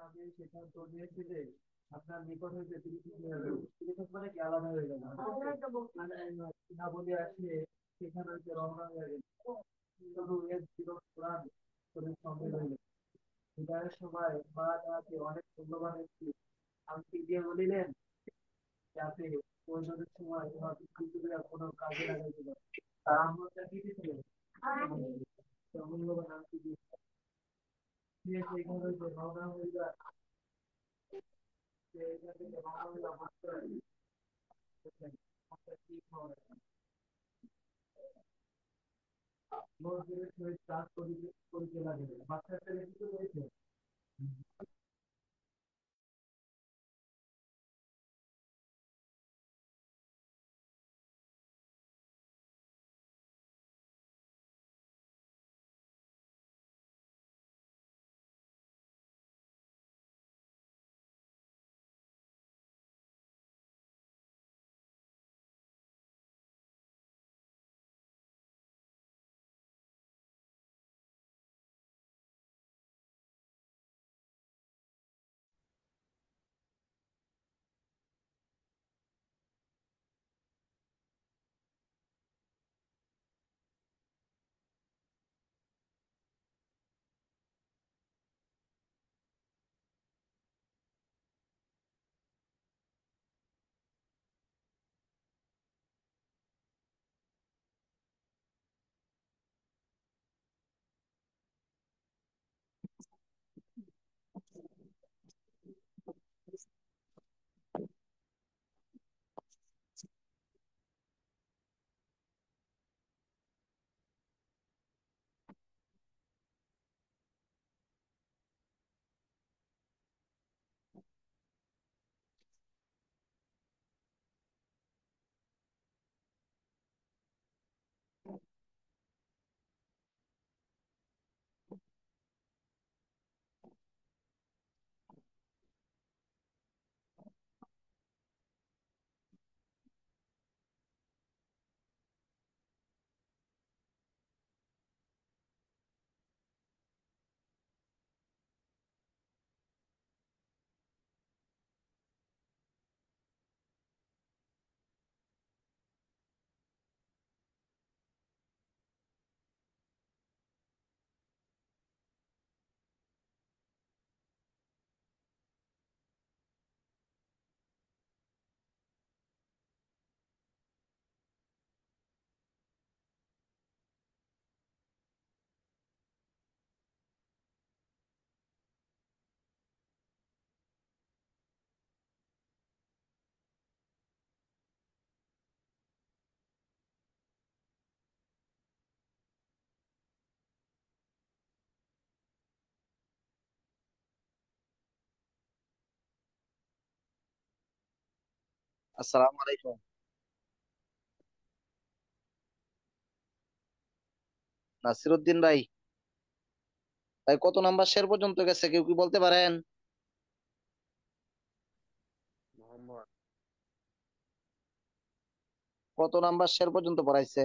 আমি এই সিদ্ধান্ত নিয়েছি যে আপনার নিকট হইতে তিনি চিকিৎসক মানে কি আলাদা হয়ে গেল মানে না বলে আসলে সেখানে হইতে রওনা হয়ে গেল শুধু এর জীবন প্রাণ শরীর সঙ্গে রইল বিদায়ের সময় মা তাহাকে অনেক মূল্যবান একটি আংটি দিয়ে বলিলেন যাতে প্রয়োজনের সময় উহা বিক্রি করিয়া কোনো কাজে লাগাইতে পারে তার আম্মা কি দিয়েছিলেন মূল্যবান আংটি দিয়ে সেইখানে হইতে রওনা হইয়া সেইখান থেকে রওনা হইয়া মাত্র মন্দিরের সহিত কাজ করিতে লাগিলেন বাচ্চা ছেলে কিছু করেছে আসসালামু আলাইকুম। নাসিরুদ্দিন ভাই, ভাই কত নাম্বার শেয়ার পর্যন্ত গেছে কেউ কি বলতে পারেন? মোহাম্মদ। কত নাম্বার শেয়ার পর্যন্ত পড়াইছে?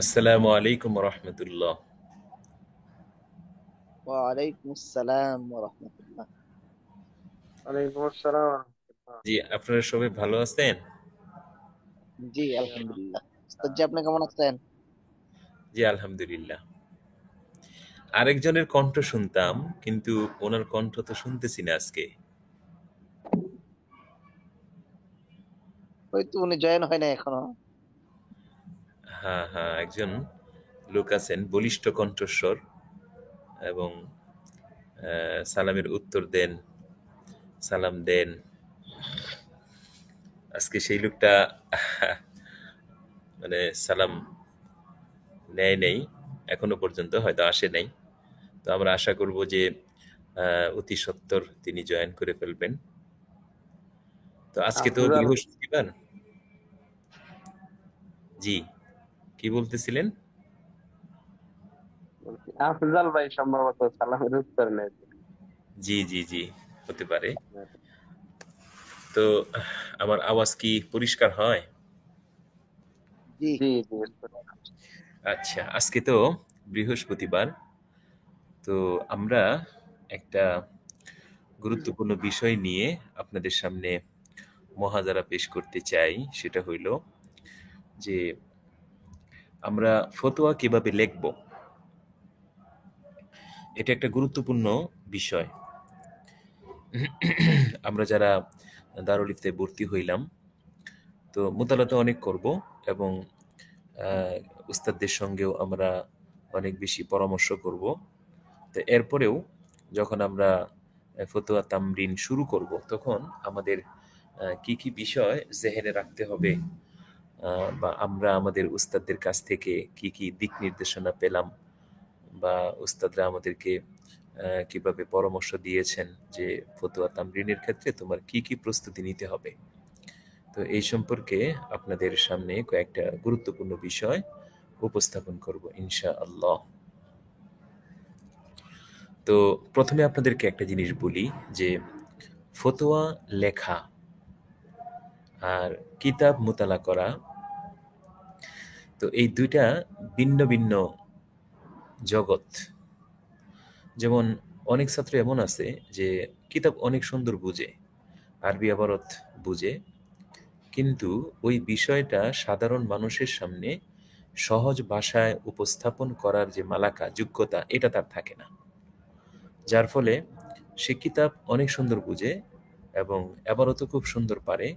আসসালামু আলাইকুম রহমতুল্লাহ। ওয়ালাইকুম আসসালাম ওয়া রাহমাতুল্লাহ। ওয়ালাইকুম আসসালাম ওয়া রাহমাতুল্লাহ। জি, আপনারা সবাই ভালো আছেন? জি জি আলহামদুলিল্লাহ। উস্তাদ জি আলহামদুলিল্লাহ, আপনি আপনি কেমন ভালো আছেন? আছেন? জি, আলহামদুলিল্লাহ। আরেকজনের কণ্ঠ শুনতাম, কিন্তু ওনার কণ্ঠ তো শুনতেছি না আজকে। হয়তো উনি জয়েন হয় না এখনো। হ্যাঁ হ্যাঁ, একজন লোক আছেন বলিষ্ঠ কণ্ঠস্বর এবং সালামের উত্তর দেন, সালাম দেন। আজকে সেই লোকটা মানে সালাম নেয় নেই, এখনো পর্যন্ত হয়তো আসে নাই। তো আমরা আশা করব যে অতি সত্বর তিনি জয়েন করে ফেলবেন। তো আজকে তো আফজাল বৃহস্পতিবার। জি, কি বলতেছিলেন? বলছি, আফজাল ভাই সম্ভবত সালামের উত্তর নেই। জি জি জি, হতে পারে। তো আমার আওয়াজ কি পরিষ্কার হয়? জি। জি জি। আচ্ছা, আজকে তো বৃহস্পতিবার। তো আমরা একটা গুরুত্বপূর্ণ বিষয় নিয়ে আপনাদের সামনে মহাজারা পেশ করতে চাই। সেটা হইল যে আমরা ফতোয়া কিভাবে লিখব। এটা একটা গুরুত্বপূর্ণ বিষয়। আমরা যারা দারুল ইফতায় ভর্তি হইলাম, তো মোতালা তো অনেক করব এবং আহ, উস্তাদদের সঙ্গেও আমরা অনেক বেশি পরামর্শ করব। তো এরপরেও যখন আমরা ফতোয়া তামরিন শুরু করব, তখন আমাদের কি কি বিষয় জেহেনে রাখতে হবে, বা আমরা আমাদের উস্তাদদের কাছ থেকে কি কি দিক নির্দেশনা পেলাম, বা উস্তাদরা আমাদেরকে কিভাবে পরামর্শ দিয়েছেন যে ফতোয়া তামরিনের ক্ষেত্রে তোমার কি কি প্রস্তুতি নিতে হবে। তো এই সম্পর্কে আপনাদের সামনে কয়েকটা গুরুত্বপূর্ণ বিষয় উপস্থাপন করব ইনশা আল্লাহ। তো প্রথমে আপনাদেরকে একটা জিনিস বলি যে ফতোয়া লেখা আর কিতাব মোতালা করা, তো এই দুইটা ভিন্ন ভিন্ন জগৎ। যেমন অনেক ছাত্র এমন আছে যে কিতাব অনেক সুন্দর বুঝে, আরবি আবারত বুঝে, কিন্তু ওই বিষয়টা সাধারণ মানুষের সামনে সহজ ভাষায় উপস্থাপন করার যে মালাকা যোগ্যতা, এটা তার থাকে না। যার ফলে সে কিতাব অনেক সুন্দর বুঝে এবং এবারতও খুব সুন্দর পারে,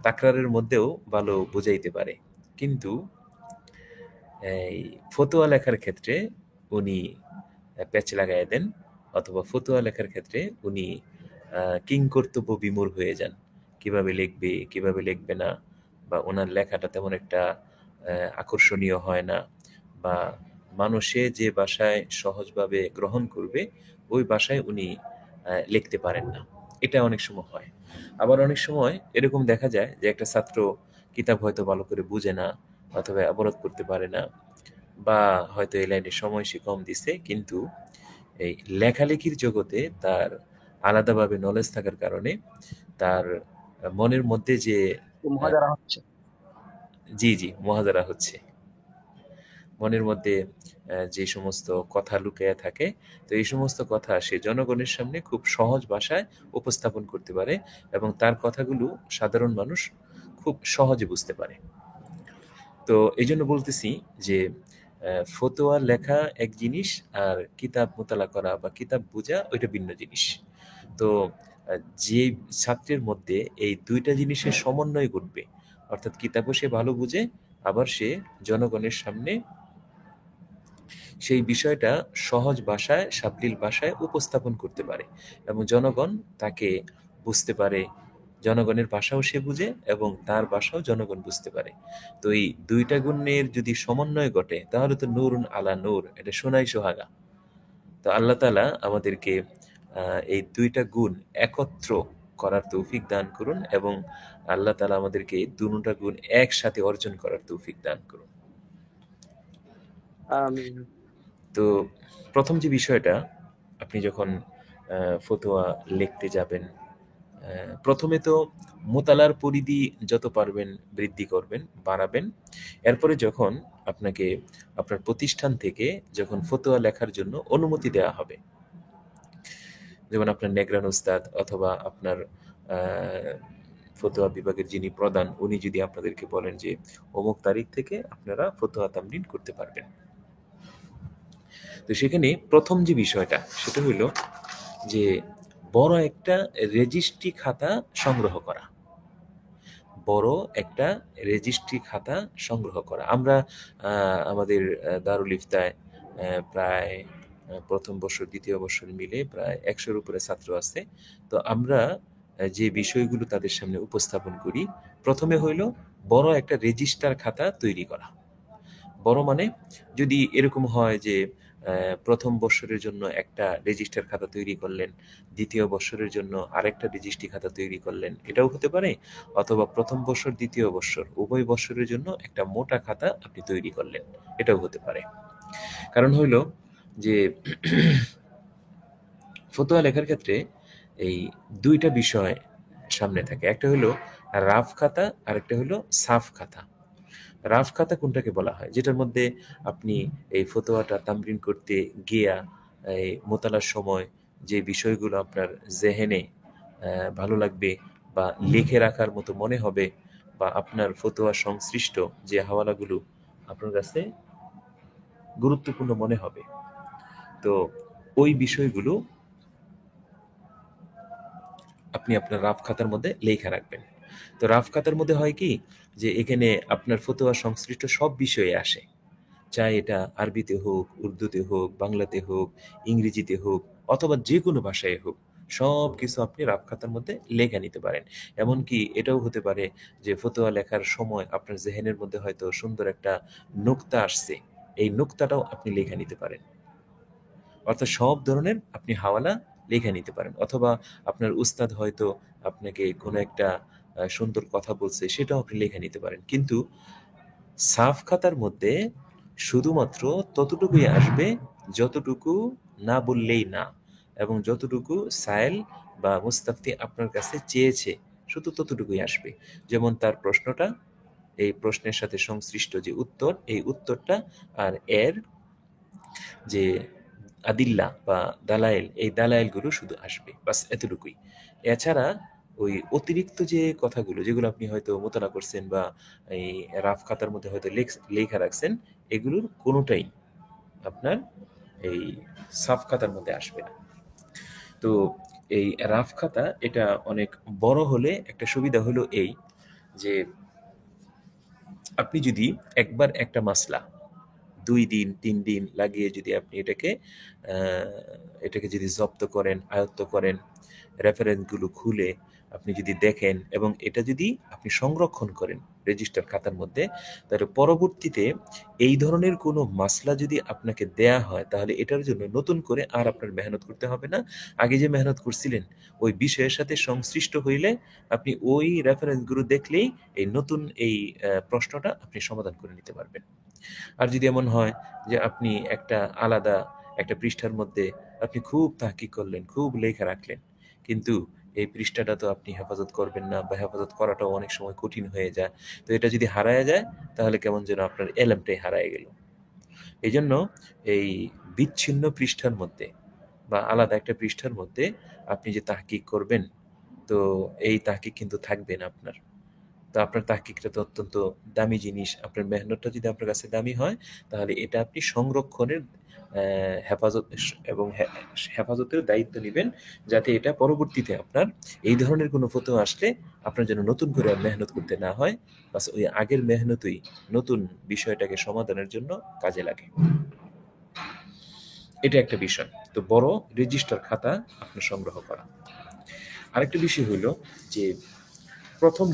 তাকরারের মধ্যেও ভালো বুঝাইতে পারে, কিন্তু এই ফতোয়া লেখার ক্ষেত্রে উনি প্যাচ লাগাই দেন, অথবা ফতোয়া লেখার ক্ষেত্রে উনি কিং কর্তব্য বিমূঢ় হয়ে যান। কিভাবে লিখবে, কিভাবে লিখবে না, বা ওনার লেখাটা তেমন একটা আকর্ষণীয় হয় না, বা মানুষে যে ভাষায় সহজভাবে গ্রহণ করবে ওই ভাষায় উনি লিখতে পারেন না। এটা অনেক সময় হয়। আবার অনেক সময় এরকম দেখা যায় যে একটা ছাত্র কিতাব হয়তো ভালো করে বুঝে না, অথবা অবরোধ করতে পারে না, বা হয়তো এই লাইনে সময় সে কম দিছে, কিন্তু এই লেখালেখির জগতে তার আলাদাভাবে নলেজ থাকার কারণে তার মনের মধ্যে যে আহ, মহাজারা হচ্ছে। জি জি, মহাজারা হচ্ছে, মনের মধ্যে যে সমস্ত কথা লুকিয়ে থাকে, তো এই সমস্ত কথা সে জনগণের সামনে খুব সহজ ভাষায় উপস্থাপন করতে পারে এবং তার কথাগুলো সাধারণ মানুষ খুব সহজে বুঝতে পারে। তো এই জন্য বলতেছি যে ফতোয়া লেখা এক জিনিস, আর কিতাব মোতালা করা বা কিতাব বোঝা ওইটা ভিন্ন জিনিস। তো যে ছাত্রের মধ্যে এই দুইটা জিনিসের সমন্বয় ঘটবে, অর্থাৎ কিতাবও সে ভালো বুঝে, আবার সে জনগণের সামনে সেই বিষয়টা সহজ ভাষায়, সাবলীল ভাষায় উপস্থাপন করতে পারে এবং জনগণ তাকে বুঝতে পারে, জনগণের ভাষাও সে বুঝে এবং তার ভাষাও জনগণ বুঝতে পারে। তো এই দুইটা গুণের যদি সমন্বয় ঘটে তাহলে তো নূরুন আলা নূর, এটা সোনাই সোহাগা। তো আল্লাহ তাআলা আমাদেরকে এই দুইটা গুণ একত্র করার তৌফিক দান করুন এবং আল্লাহ তাআলা আমাদেরকে দুটা গুণ একসাথে অর্জন করার তৌফিক দান করুন। আমিন। তো প্রথম যে বিষয়টা, আপনি যখন ফতোয়া লিখতে যাবেন, প্রথমে তো মোতালার পরিধি যত পারবেন বৃদ্ধি করবেন, বাড়াবেন। এরপরে যখন আপনাকে আপনার প্রতিষ্ঠান থেকে যখন ফতোয়া লেখার জন্য অনুমতি দেওয়া হবে, যেমন আপনার নেগরান উস্তাদ অথবা আপনার ফতোয়া বিভাগের যিনি প্রধান, উনি যদি আপনাদেরকে বলেন যে অমুক তারিখ থেকে আপনারা ফতোয়া তামরিন করতে পারবেন, তো সেখানে প্রথম যে বিষয়টা সেটা হইল যে বড় একটা রেজিস্ট্রি খাতা সংগ্রহ করা। বড় একটা রেজিস্ট্রি খাতা সংগ্রহ করা। আমরা আমাদের দারুল ইফতায় প্রায় প্রথম বর্ষ দ্বিতীয় বর্ষ মিলে প্রায় 100-র উপরে ছাত্র আছে। তো আমরা যে বিষয়গুলো তাদের সামনে উপস্থাপন করি, প্রথমে হইল বড় একটা রেজিস্টার খাতা তৈরি করা। বড় মানে যদি এরকম হয় যে প্রথম বর্ষের জন্য একটা রেজিস্টার খাতা তৈরি করলেন, দ্বিতীয় বর্ষের জন্য আরেকটা রেজিস্ট্রি খাতা তৈরি করলেন, এটাও হতে পারে। অথবা প্রথম বর্ষর দ্বিতীয় বর্ষর উভয় বর্ষের জন্য একটা মোটা খাতা আপনি তৈরি করলেন, এটাও হতে পারে। কারণ হইল যে ফতোয়া লেখার ক্ষেত্রে এই দুইটা বিষয় সামনে থাকে, একটা হলো রাফ খাতা আর একটা হলো সাফ খাতা। রাফ খাতা কোনটাকে বলা হয়? যেটার মধ্যে আপনি এই ফতোয়াটা তামরিন করতে গিয়া এই মোতালার সময় যে বিষয়গুলো আপনার জেহেনে ভালো লাগবে বা লিখে রাখার মতো মনে হবে, বা আপনার ফতোয়া সংশ্লিষ্ট যে হাওয়ালাগুলো আপনার কাছে গুরুত্বপূর্ণ মনে হবে, তো ওই বিষয়গুলো আপনি আপনার রাফ খাতার মধ্যে লেখা রাখবেন। তো রাফ খাতার মধ্যে হয় কি যে এখানে আপনার ফতোয়া সংশ্লিষ্ট সব বিষয়ে আসে, চাই এটা আরবিতে হোক, উর্দুতে হোক, বাংলাতে হোক, ইংরেজিতে হোক, অথবা যে কোনো ভাষায় হোক, সব কিছু আপনি রাফ খাতার মধ্যে লেখা নিতে পারেন। এমনকি এটাও হতে পারে যে ফতোয়া লেখার সময় আপনার জেহেনের মধ্যে হয়তো সুন্দর একটা নুক্তা আসছে, এই নুক্তাটাও আপনি লেখা নিতে পারেন। অর্থাৎ সব ধরনের আপনি হাওয়ালা লেখা নিতে পারেন। অথবা আপনার উস্তাদ হয়তো আপনাকে কোনো একটা সুন্দর কথা বলছে, সেটাও আপনি লেখা নিতে পারেন। কিন্তু সাফ খাতার মধ্যে শুধুমাত্র ততটুকুই আসবে যতটুকু না বললেই না, এবং যতটুকু সায়েল বা মুস্তাফতি আপনার কাছে চেয়েছে শুধু ততটুকুই আসবে। যেমন তার প্রশ্নটা, এই প্রশ্নের সাথে সংশ্লিষ্ট যে উত্তর, এই উত্তরটা, আর এর যে আদিল্লা বা দালাইল, এই দালাইলগুলো শুধু আসবে, বাস এতটুকুই। এছাড়া ওই অতিরিক্ত যে কথাগুলো যেগুলো আপনি হয়তো মোতালা করছেন বা এই রাফ খাতার মধ্যে হয়তো লেখা রাখছেন, এগুলোর কোনোটাই আপনার এই সাফ খাতার মধ্যে আসবে না। তো এই রাফ খাতা এটা অনেক বড় হলে একটা সুবিধা হলো এই যে আপনি যদি একবার একটা মাসলা 2 দিন 3 দিন লাগিয়ে যদি আপনি এটাকে যদি জব্দ করেন, আয়ত্ত করেন, রেফারেন্সগুলো খুলে আপনি যদি দেখেন এবং এটা যদি আপনি সংরক্ষণ করেন রেজিস্টার খাতার মধ্যে, তাহলে পরবর্তীতে এই ধরনের কোনো মাসলা যদি আপনাকে দেয়া হয় তাহলে এটার জন্য নতুন করে আর আপনার মেহনত করতে হবে না। আগে যে মেহনত করছিলেন ওই বিষয়ের সাথে সংশ্লিষ্ট হইলে আপনি ওই রেফারেন্সগুলো দেখলেই এই নতুন এই প্রশ্নটা আপনি সমাধান করে নিতে পারবেন। আর যদি এমন হয় যে আপনি একটা আলাদা একটা পৃষ্ঠার মধ্যে আপনি খুব তাহকিক করলেন, খুব লেখা রাখলেন, কিন্তু এই পৃষ্ঠাটা তো আপনি হেফাজত করবেন না, বা হেফাজত করাটাও অনেক সময় কঠিন হয়ে যায়, তো এটা যদি হারায় যায় তাহলে কেমন যেন আপনার এলেমটাই হারায় গেল। এই জন্য এই বিচ্ছিন্ন পৃষ্ঠার মধ্যে বা আলাদা একটা পৃষ্ঠার মধ্যে আপনি যে তাহকিক করবেন, তো এই তাহকিক কিন্তু থাকবে না আপনার। তো আপনার তাহকিকটা তো অত্যন্ত দামি জিনিস, আপনার মেহনতটা যদি আপনার কাছে দামি হয় তাহলে এটা আপনি সংরক্ষণের হেফাজত এবং হেফাজতের দায়িত্ব নেবেন, যাতে এটা পরবর্তীতে আপনার এই ধরনের কোনো ফতোয়া আসলে আপনার যেন নতুন করে আর মেহনত করতে না হয়, বাস ওই আগের মেহনতই নতুন বিষয়টাকে সমাধানের জন্য কাজে লাগে। এটা একটা বিষয়। তো বড় রেজিস্টার খাতা আপনার সংগ্রহ করা। আরেকটা বিষয় হইল যে প্রথম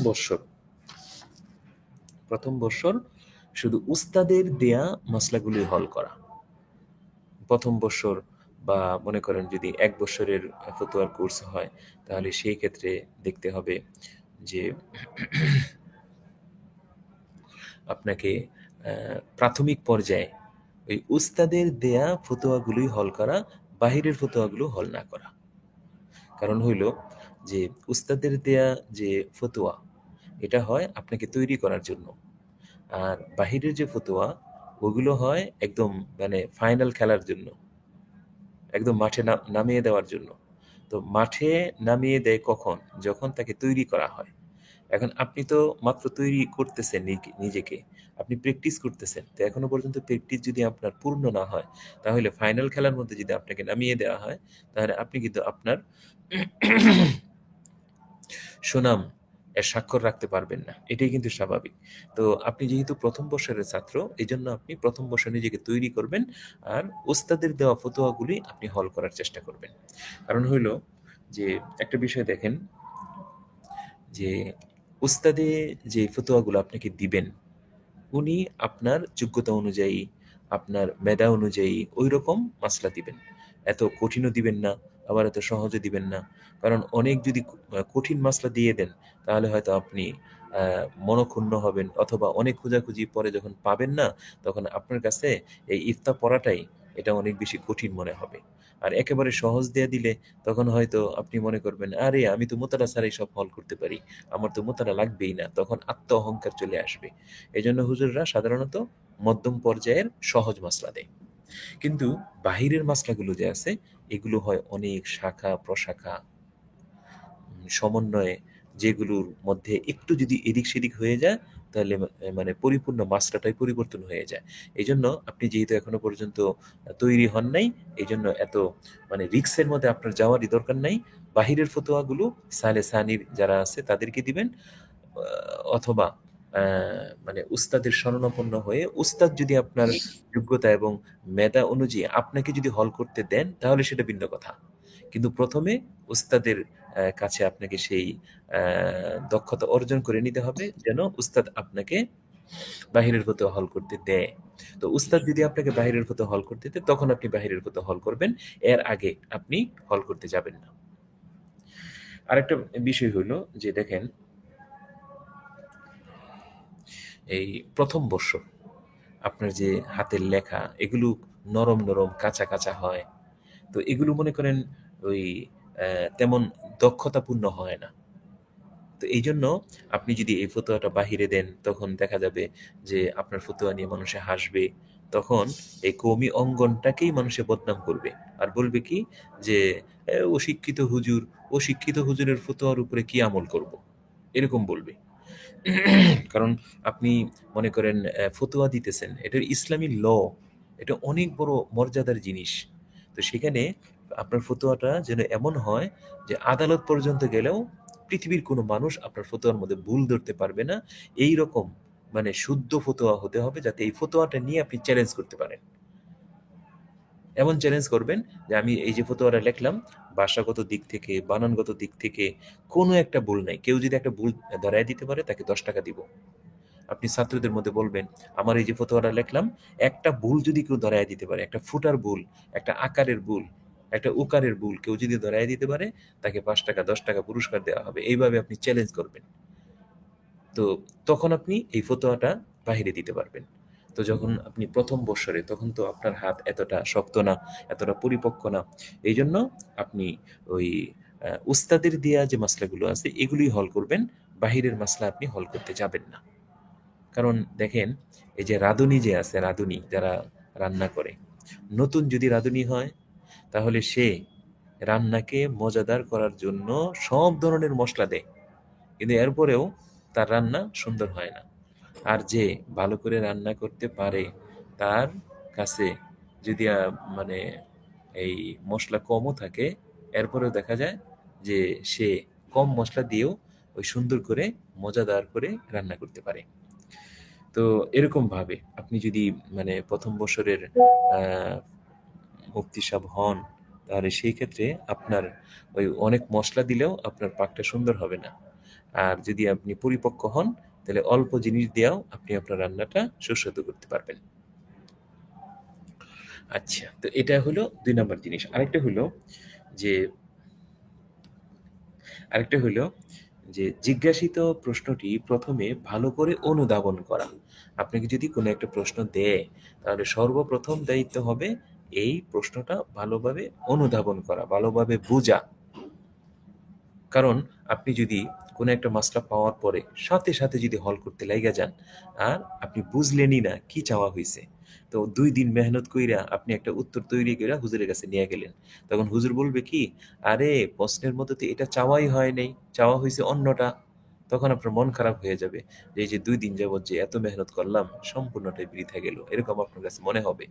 বৎসর শুধু উস্তাদের দেয়া মশলাগুলি হল করা। প্রথম বৎসর বা মনে করেন যদি 1 বছরের ফতোয়ার কোর্স হয়, তাহলে সেই ক্ষেত্রে দেখতে হবে যে আপনাকে প্রাথমিক পর্যায়ে ওই উস্তাদের দেয়া ফতোয়াগুলোই হল করা, বাহিরের ফতোয়াগুলো হল না করা। কারণ হইল যে উস্তাদের দেয়া যে ফতোয়া, এটা হয় আপনাকে তৈরি করার জন্য, আর বাহিরের যে ফতোয়া ওগুলো হয় একদম মানে ফাইনাল খেলার জন্য, একদম মাঠে নামিয়ে দেওয়ার জন্য। তো মাঠে নামিয়ে দেয় কখন? যখন তাকে তৈরি করা হয়। এখন আপনি তো মাত্র তৈরি করতেছেন নিজেকে, আপনি প্র্যাকটিস করতেছেন। তো এখনো পর্যন্ত প্র্যাকটিস যদি আপনার পূর্ণ না হয়, তাহলে ফাইনাল খেলার মধ্যে যদি আপনাকে নামিয়ে দেওয়া হয়, তাহলে আপনি কিন্তু আপনার সুনাম এর স্বাক্ষর রাখতে পারবেন না। এটাই কিন্তু স্বাভাবিক। তো আপনি যেহেতু প্রথম বর্ষের ছাত্র, এই জন্য আপনি প্রথম বর্ষে নিজেকে তৈরি করবেন, আর ওস্তাদের দেওয়া ফতোয়াগুলি আপনি হল করার চেষ্টা করবেন। কারণ হইল যে একটা বিষয় দেখেন যে উস্তাদে যে ফতোয়াগুলো আপনাকে দিবেন, উনি আপনার যোগ্যতা অনুযায়ী, আপনার মেধা অনুযায়ী ওই রকম মাসলা দিবেন। এত কঠিনও দিবেন না, আবার এত সহজও দিবেন না। কারণ অনেক যদি কঠিন মাসলা দিয়ে দেন, তাহলে হয়তো আপনি মনক্ষুণ্ণ হবেন, অথবা অনেক খোঁজাখুঁজি পরে যখন পাবেন না, তখন আপনার কাছে এই ইফতা পড়াটাই এটা অনেক বেশি কঠিন মনে হবে। আর একেবারে সহজ দিয়ে দিলে তখন হয়তো আপনি মনে করবেন, আরে আমি তো মোতালা ছাড়াই সব হল করতে পারি, আমার তো মোতালা লাগবেই না, তখন আত্ম অহংকার চলে আসবে। এই জন্য হুজুররা সাধারণত মধ্যম পর্যায়ের সহজ মাসলা দেয়। কিন্তু বাহিরের মাসলাগুলো যে আছে, এগুলো হয় অনেক শাখা প্রশাখা সমন্বয়ে, যেগুলোর মধ্যে একটু যদি এদিক সেদিক হয়ে যায়, তাহলে মানে পরিপূর্ণ মাসলাটাই পরিবর্তন হয়ে যায়। এই জন্য আপনি যেহেতু এখনো পর্যন্ত তৈরি হন নাই, এই জন্য এত মানে রিক্সের মধ্যে আপনার যাওয়ারই দরকার নাই। বাহিরের ফতোয়াগুলো সালে সানির যারা আছে তাদেরকে দিবেন, অথবা মানে উস্তাদের শরণাপন্ন হয়ে, উস্তাদ যদি আপনার যোগ্যতা এবং মেধা অনুযায়ী আপনাকে যদি হল করতে দেন, তাহলে সেটা ভিন্ন কথা। কিন্তু প্রথমে উস্তাদের কাছে আপনাকে সেই দক্ষতা অর্জন করে নিতে হবে, যেন উস্তাদ আপনাকে বাহিরের ফতোয়া হল করতে দেয়। তো উস্তাদ যদি আপনাকে বাহিরের ফতোয়া হল করতে দেয়, তখন আপনি বাহিরের ফতোয়া হল করবেন, এর আগে আপনি হল করতে যাবেন না। আরেকটা বিষয় হলো যে দেখেন, এই প্রথম বর্ষ আপনার যে হাতের লেখা, এগুলো নরম নরম কাঁচা কাঁচা হয়। তো এগুলো মনে করেন ওই তেমন দক্ষতাপূর্ণ হয় না। তো এই জন্য আপনি যদি এই ফতোয়াটা বাহিরে দেন, তখন দেখা যাবে যে আপনার ফতোয়া নিয়ে মানুষে হাসবে। তখন এই কওমি অঙ্গনটাকেই মানুষে বদনাম করবে, আর বলবে কি যে অশিক্ষিত হুজুর, অশিক্ষিত হুজুরের ফতোয়ার উপরে কি আমল করব, এরকম বলবে। কারণ আপনি মনে করেন ফতোয়া দিতেছেন, এটার ইসলামী ল, এটা অনেক বড় মর্যাদার জিনিস। তো সেখানে আপনার ফতোয়াটা যেন এমন হয় যে আদালত পর্যন্ত গেলেও পৃথিবীর কোনো মানুষ আপনার ফতোয়ার মধ্যে ভুল ধরতে পারবে না। এই রকম মানে শুদ্ধ ফতোয়া হতে হবে, যাতে এই ফতোয়াটা নিয়ে আপনি চ্যালেঞ্জ করতে পারেন। এমন চ্যালেঞ্জ করবেন যে আমি এই যে ফতোয়াটা লিখলাম, ভাষাগত দিক থেকে, বানানগত দিক থেকে কোনো একটা ভুল নাই। কেউ যদি একটা ভুল ধরায় দিতে পারে, তাকে 10 টাকা দিব। আপনি ছাত্রদের মধ্যে বলবেন, আমার এই যে ফতোয়াটা লিখলাম, একটা ভুল যদি কেউ ধরায় দিতে পারে, একটা ফুটার ভুল, একটা আকারের ভুল, একটা উকারের ভুল কেউ যদি ধরায় দিতে পারে, তাকে 5 টাকা 10 টাকা পুরস্কার দেওয়া হবে। এইভাবে আপনি চ্যালেঞ্জ করবেন। তো তখন আপনি এই ফতোয়াটা বাহিরে দিতে পারবেন। তো যখন আপনি প্রথম বৎসরে, তখন তো আপনার হাত এতটা শক্ত না, এতটা পরিপক্ক না। এই জন্য আপনি ওই উস্তাদের দেয়া যে মাসলাগুলো আছে, এগুলি হল করবেন, বাহিরের মাসলা আপনি হল করতে যাবেন না। কারণ দেখেন, এই যে রাঁধুনি যে আছে, রাঁধুনি যারা রান্না করে, নতুন যদি রাঁধুনি হয়, তাহলে সে রান্নাকে মজাদার করার জন্য সব ধরনের মশলা দেয়, কিন্তু এরপরেও তার রান্না সুন্দর হয় না। আর যে ভালো করে রান্না করতে পারে, তার কাছে যদি মানে এই মশলা কমও থাকে, এরপরেও দেখা যায় যে সে কম মশলা দিয়েও ওই সুন্দর করে মজাদার করে রান্না করতে পারে। তো এরকম ভাবে আপনি যদি মানে প্রথম বছরের মুফতি সাহেব হন, তাহলে সেই ক্ষেত্রে আপনার ওই অনেক মশলা দিলেও আপনার পাকটা সুন্দর হবে না। আর যদি আপনি পরিপক্ক হন তাহলে অল্প জিনিস দিয়েও আপনি আপনার রান্নাটা সুস্বাদু করতে পারবেন। আচ্ছা, তো এটা হলো ২ নাম্বার জিনিস। যে আরেকটা হলো যে জিজ্ঞাসিত প্রশ্নটি প্রথমে ভালো করে অনুধাবন করা। আপনাকে যদি কোনো একটা প্রশ্ন দেয়, তাহলে সর্বপ্রথম দায়িত্ব হবে এই প্রশ্নটা ভালোভাবে অনুধাবন করা, ভালোভাবে বোঝা। কারণ আপনি যদি কোনো একটা মাসলা পাওয়ার পরে সাথে সাথে যদি হল করতে লাইগা যান, আর আপনি বুঝলেনই না কি চাওয়া হইছে, তো ২ দিন মেহনত কইরা আপনি একটা উত্তর তৈরি কইরা হুজুরের কাছে নিয়ে গেলেন। তখন হুজুর বলবে কি, "আরে প্রশ্নের মধ্যে তো এটা চাওয়াই হয় নাই, চাওয়া হইছে অন্যটা।" তখন আপনার মন খারাপ হয়ে যাবে যে এই যে ২ দিন যাবৎ যে এত মেহনত করলাম সম্পূর্ণটাই বৃথা গেল। এরকম আপনার কাছে মনে হবে।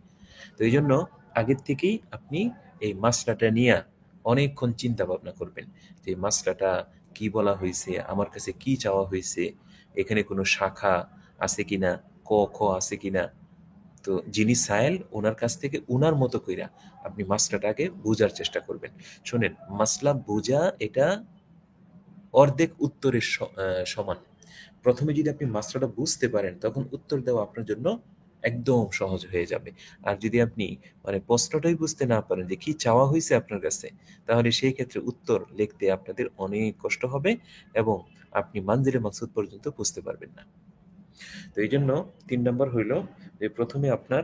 তো এইজন্য আগের থেকেই আপনি এই মাসলাটা নিয়া অনেকক্ষণ চিন্তা ভাবনা করবেন যে মাসলাটা কি বলা হইছে, আমার কাছে কি চাওয়া হইছে, এখানে কোনো শাখা আছে কিনা, ক, খ আছে কিনা। তো যিনি সায়েল উনার কাছ থেকে উনার মতো কইরা আপনি মাসলাটা আগে বুঝার চেষ্টা করবেন। শোনেন, মাসলা বুঝা এটা অর্ধেক উত্তরের সমান। প্রথমে যদি আপনি মাসলাটা বুঝতে পারেন তখন উত্তর দেওয়া আপনার জন্য একদম সহজ হয়ে যাবে। আর যদি আপনি মানে প্রশ্নটাই বুঝতে না পারেন যে কি চাওয়া হয়েছে আপনার কাছে, তাহলে সেই ক্ষেত্রে উত্তর লিখতে আপনাদের অনেক কষ্ট হবে এবং আপনি মানজিলে মাকসুদ পর্যন্ত বুঝতে পারবেন না। তো এই জন্য ৩ নম্বর হইল যে প্রথমে আপনার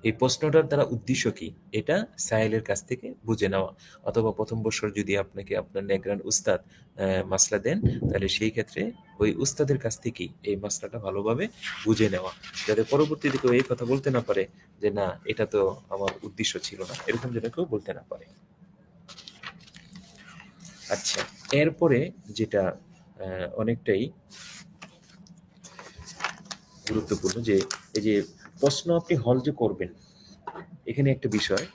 এই প্রশ্নটার দ্বারা উদ্দেশ্য কি এটা সায়েলের কাছ থেকে বুঝে নেওয়া, অথবা প্রথম বছর যদি আপনাকে আপনার নেগরান উস্তাদ মাসলা দেন, তাহলে সেই ক্ষেত্রে ওই উস্তাদের কাছ থেকেই এই মাসলাটা ভালোভাবে বুঝে নেওয়া, যাতে পরবর্তীতে কেউ এই কথা বলতে না পারে যে না এটা তো আমার উদ্দেশ্য ছিল না, এরকম যেন কেউ বলতে না পারে। আচ্ছা, এরপরে যেটা অনেকটাই গুরুত্বপূর্ণ যে এই যে প্রশ্ন আপনি হল যে করবেন, এখানে একটা বিষয়,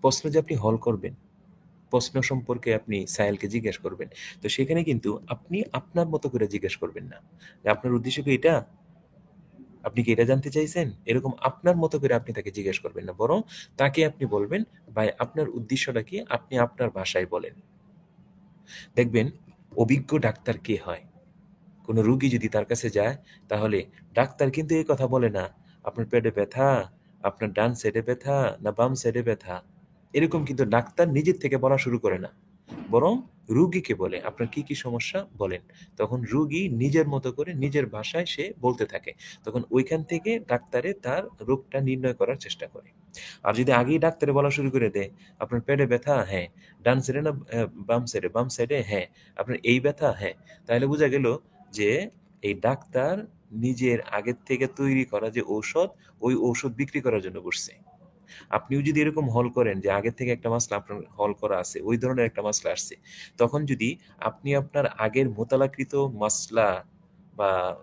প্রশ্ন যে আপনি হল করবেন, প্রশ্ন সম্পর্কে আপনি সায়েলকে জিজ্ঞেস করবেন। তো সেখানে কিন্তু আপনি আপনার মতো করে জিজ্ঞেস করবেন না। যে আপনার উদ্দেশ্য কি এটা? আপনি কি এটা জানতে চাইছেন? এরকম আপনার মতো করে আপনি তাকে জিজ্ঞেস করবেন না। বরং তাকে আপনি বলবেন, "ভাই আপনার উদ্দেশ্যটা কি?" আপনি আপনার ভাষায় বলেন। দেখবেন অভিজ্ঞ ডাক্তার কে হয়? কোনো রোগী যদি তার কাছে যায়, তাহলে ডাক্তার কিন্তু এই কথা বলে না, "আপনার পেটে ব্যথা, আপনার ডান সাইডে ব্যথা না বাম সাইডে ব্যথা?" এরকম কিন্তু ডাক্তার নিজের থেকে বলা শুরু করে না। বরং রুগীকে বলে, "আপনার কি, কি সমস্যা বলেন।" তখন রুগী নিজের মতো করে নিজের ভাষায় সে বলতে থাকে। তখন ঐখান থেকে ডাক্তারে তার রোগটা নির্ণয় করার চেষ্টা করে। আর যদি আগেই ডাক্তারে বলা শুরু করে দেয়, "আপনার পেটে ব্যথা? হ্যাঁ। ডান সাইডে না বাম সাইডে? বাম সাইডে? হ্যাঁ। আপনার এই ব্যথা? হ্যাঁ।" তাহলে বোঝা গেল যে এই ডাক্তার নিজের আগের থেকে তৈরি করা যে ঔষধ, ওই ঔষধ বিক্রি করার জন্য বসছে। আপনিও যদি এরকম হল করেন যে আগের থেকে একটা মাসলা আপনার হল করা আছে, ওই ধরনের একটা মাসলা আসছে, তখন যদি আপনি আপনার আগের মোতালাকৃত মাসলা বা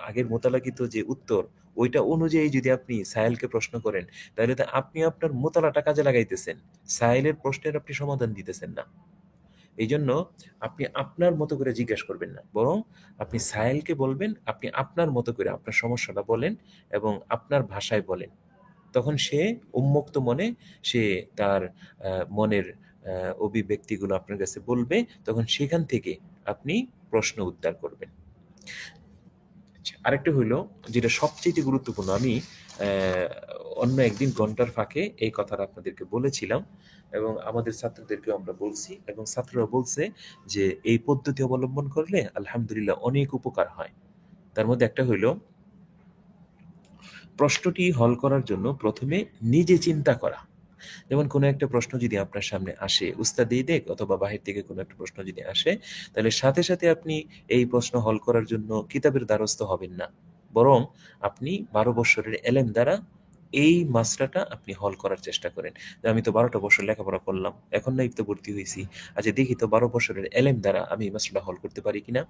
আগের মোতালাকৃত যে উত্তর, ওইটা অনুযায়ী যদি আপনি সায়েলকে প্রশ্ন করেন, তাহলে তো আপনি আপনার মোতালাটা কাজে লাগাইতেছেন। সায়েলের প্রশ্নের আপনি সমাধান দিতেছেন না। এইজন্য আপনি আপনার মতো করে জিজ্ঞেস করবেন না। বরং আপনি সায়েলকে বলবেন, আপনি আপনার মতো করে আপনার সমস্যাটা বলেন এবং আপনার ভাষায় বলেন। তখন সে উন্মুক্ত মনে সে তার মনের অভিব্যক্তিগুলো আপনার কাছে বলবে। তখন সেখান থেকে আপনি প্রশ্ন উত্তর করবেন। আচ্ছা, আরেকটা হইলো যেটা সবচাইতে গুরুত্বপূর্ণ। আমি অ্যা অন্য একদিন ঘন্টার ফাঁকে এই কথাটা আপনাদেরকে বলেছিলাম এবং আমাদের ছাত্রদেরকেও আমরা বলছি এবং ছাত্ররা বলছে যে এই পদ্ধতি অবলম্বন করলে আলহামদুলিল্লাহ অনেক উপকার হয়। তার মধ্যে একটা হইলো প্রশ্নটি হল করার জন্য প্রথমে নিজে চিন্তা করা। যেমন কোনো একটা প্রশ্ন যদি আপনার সামনে আসে, উস্তাদি দেখ অথবা বাহির থেকে কোনো একটা প্রশ্ন যদি আসে, তাহলে সাথে সাথে আপনি এই প্রশ্ন হল করার জন্য কিতাবের দ্বারস্থ হবেন না। বরং আপনি ১২ বৎসরের এলেম দ্বারা এই মাসলাটা আপনি হল করার চেষ্টা করেন। যে আমি তো ১২টা বছর লেখাপড়া করলাম, এখন না ইফতা ভর্তি হইছি। আচ্ছা দেখি তো ১২ বছরের এলেম দ্বারা আমি এই মাসলাটা হল করতে পারি কিনা?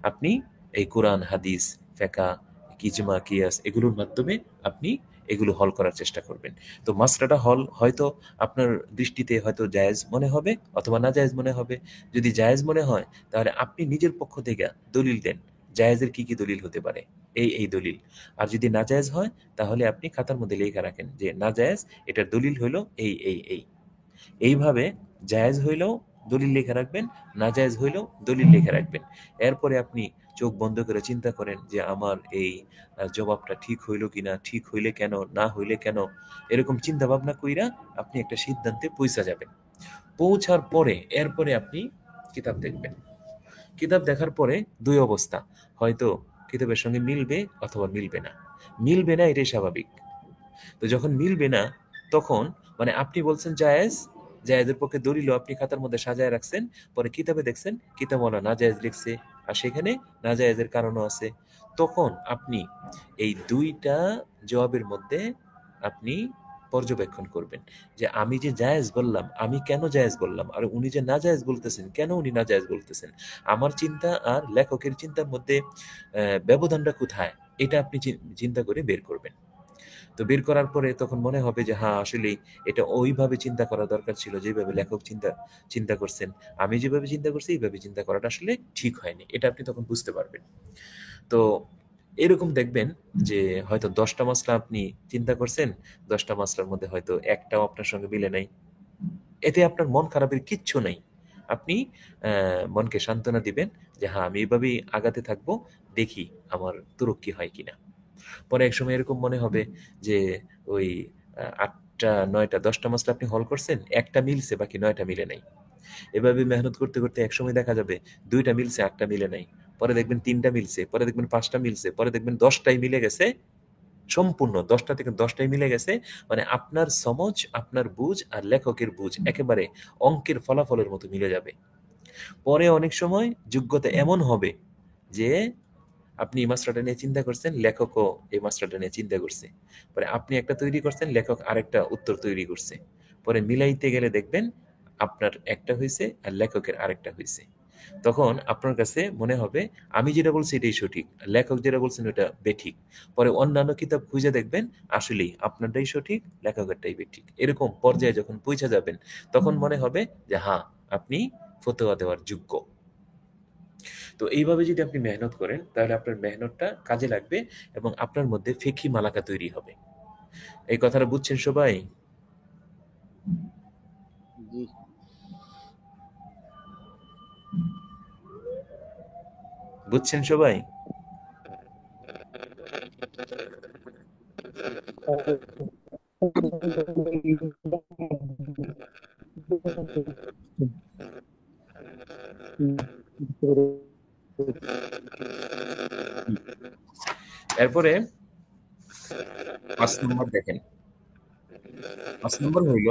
আপনি এই কোরআন, হাদিস, ফিকহ, ইজমা, কিয়াস এগুলোর মাধ্যমে আপনি এগুলো হল করার চেষ্টা করবেন। তো মাসলাটা হল হয়তো আপনার দৃষ্টিতে হয়তো জায়েজ মনে হবে অথবা নাজায়েজ মনে হবে। যদি জায়েজ মনে হয় তাহলে আপনি নিজের পক্ষ থেকে দলিল দেন। জায়েজের কি, কি দলিল হতে পারে? এই দলিল। আর যদি নাজায়েজ হয় তাহলে আপনি খাতার মধ্যে লেখা রাখেন যে নাজায়েজ এটার দলিল হইল এই। এইভাবে জায়েজ হইলেও দলিল লিখে রাখবেন, নাজায়েজ হইলেও দলিল লিখে রাখবেন। এরপরে আপনি চোখ বন্ধ করে চিন্তা করেন যে আমার এই জবাবটা ঠিক হইল কিনা, ঠিক হইলে কেন, না হইলে কেন, এরকম চিন্তা ভাবনা কইরা আপনি একটা সিদ্ধান্তে পৌঁছা যাবেন। পৌঁছার পরে এরপরে আপনি কিতাব দেখবেন। কিতাব দেখার পরে দুই অবস্থা, হয়তো কিতাবের সঙ্গে মিলবে অথবা মিলবে না। মিলবে না এটাই স্বাভাবিক। তো যখন মিলবে না তখন মানে আপনি বলছেন জায়েজ, জায়েজের পক্ষে দলিলও আপনি খাতার মধ্যে সাজায় রাখছেন, পরে কিতাবে দেখছেন কিতাবওয়ালা নাজায়েজ লিখছে আর সেখানে নাজায়েজের কারণও আছে। তখন আপনি এই দুইটা জবাবের মধ্যে আপনি পর্যবেক্ষণ করবেন যে আমি যে জায়েজ বললাম, আমি কেন জায়েজ বললাম, আর উনি যে নাজায়েজ বলতেছেন, কেন উনি নাজায়েজ বলতেছেন। আমার চিন্তা আর লেখকের চিন্তার মধ্যে ব্যবধানটা কোথায়, এটা আপনি চিন্তা করে বের করবেন। তো বের করার পরে তখন মনে হবে যে হ্যাঁ আসলেই এটা ওইভাবে চিন্তা করা দরকার ছিল যেভাবে লেখক চিন্তা চিন্তা করছেন। আমি যেভাবে চিন্তা করছি এইভাবে চিন্তা করাটা আসলে ঠিক হয়নি, এটা আপনি তখন বুঝতে পারবেন। তো এরকম দেখবেন যে হয়তো 10টা মাসলা আপনি চিন্তা করছেন, 10টা মাসলার মধ্যে হয়তো একটাও আপনার সঙ্গে মিলে নাই। এতে আপনার মন খারাপের কিচ্ছু নাই। আপনি মনকে সান্ত্বনা দিবেন যে হ্যাঁ আমি এভাবেই আগাতে থাকবো, দেখি আমার তুরক্কি হয় কিনা। পরে একসময় এরকম মনে হবে যে ওই 8টা 9টা 10টা মাসলা আপনি হল করছেন, একটা মিলছে বাকি 9টা মিলে নাই। এভাবে মেহনত করতে করতে একসময় দেখা যাবে 2টা মিলছে 8টা মিলে নাই, পরে দেখবেন 3টা মিলছে, পরে দেখবেন 5টা মিলছে, পরে দেখবেন 10টাই মিলে গেছে। সম্পূর্ণ 10টা থেকে 10টাই মিলে গেছে। মানে আপনার সমঝ, আপনার বুঝ আর লেখকের বুঝ একেবারে অঙ্কের ফলাফলের মতো মিলে যাবে। পরে অনেক সময় যোগ্যতা এমন হবে যে আপনি এই মাস্টারটা নিয়ে চিন্তা করছেন, লেখকও এই মাস্টারটা নিয়ে চিন্তা করছে, পরে আপনি একটা তৈরি করছেন, লেখক আরেকটা উত্তর তৈরি করছে, পরে মিলাইতে গেলে দেখবেন আপনার একটা হয়েছে আর লেখকের আরেকটা হয়েছে। তখন আপনার কাছে মনে হবে আমি যেটা বলছি এটাই সঠিক, লেখক যেটা বলছেন ওটা বেঠিক। পরে অন্যান্য কিতাব খুঁজে দেখবেন আসলেই আপনারটাই সঠিক, লেখকেরটাই বেঠিক। এরকম পর্যায়ে যখন পৌঁছে যাবেন তখন মনে হবে যে হ্যাঁ আপনি ফতোয়া দেওয়ার যোগ্য। তো এইভাবে যদি আপনি মেহনত করেন তাহলে আপনার মেহনতটা কাজে লাগবে এবং আপনার মধ্যে ফিকহি মালাকা তৈরি হবে। এই কথাটা বুঝছেন সবাই? জি। বুঝছেন সবাই? এরপরে 5 নম্বর দেখেন। 5 নম্বর হইল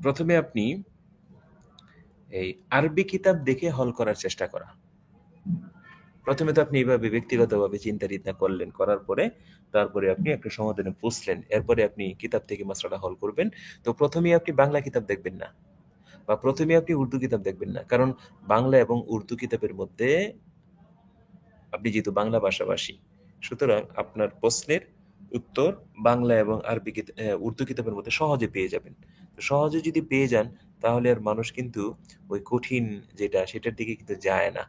প্রথমে আপনি এই আরবি কিতাব দেখে হল করার চেষ্টা করা। প্রথমে তো আপনি এইভাবে ব্যক্তিগতভাবে চিন্তা টিন্তা করলেন, করার পরে তারপরে আপনি একটা সমাধানে পৌঁছলেন, এরপরে আপনি কিতাব থেকে মাসলাটা হল করবেন। তো প্রথমেই আপনি বাংলা কিতাব দেখবেন না বা প্রথমে আপনি উর্দু কিতাব দেখবেন না, কারণ বাংলা এবং উর্দু কিতাবের মধ্যে আপনি যেহেতু বাংলা ভাষাভাষী, সুতরাং আপনার প্রশ্নের উত্তর বাংলা এবং উর্দু কিতাবের মধ্যে সহজে পেয়ে যাবেন। তো সহজে যদি পেয়ে যান তাহলে আর মানুষ কিন্তু ওই কঠিন যেটা সেটার দিকে কিন্তু যায় না।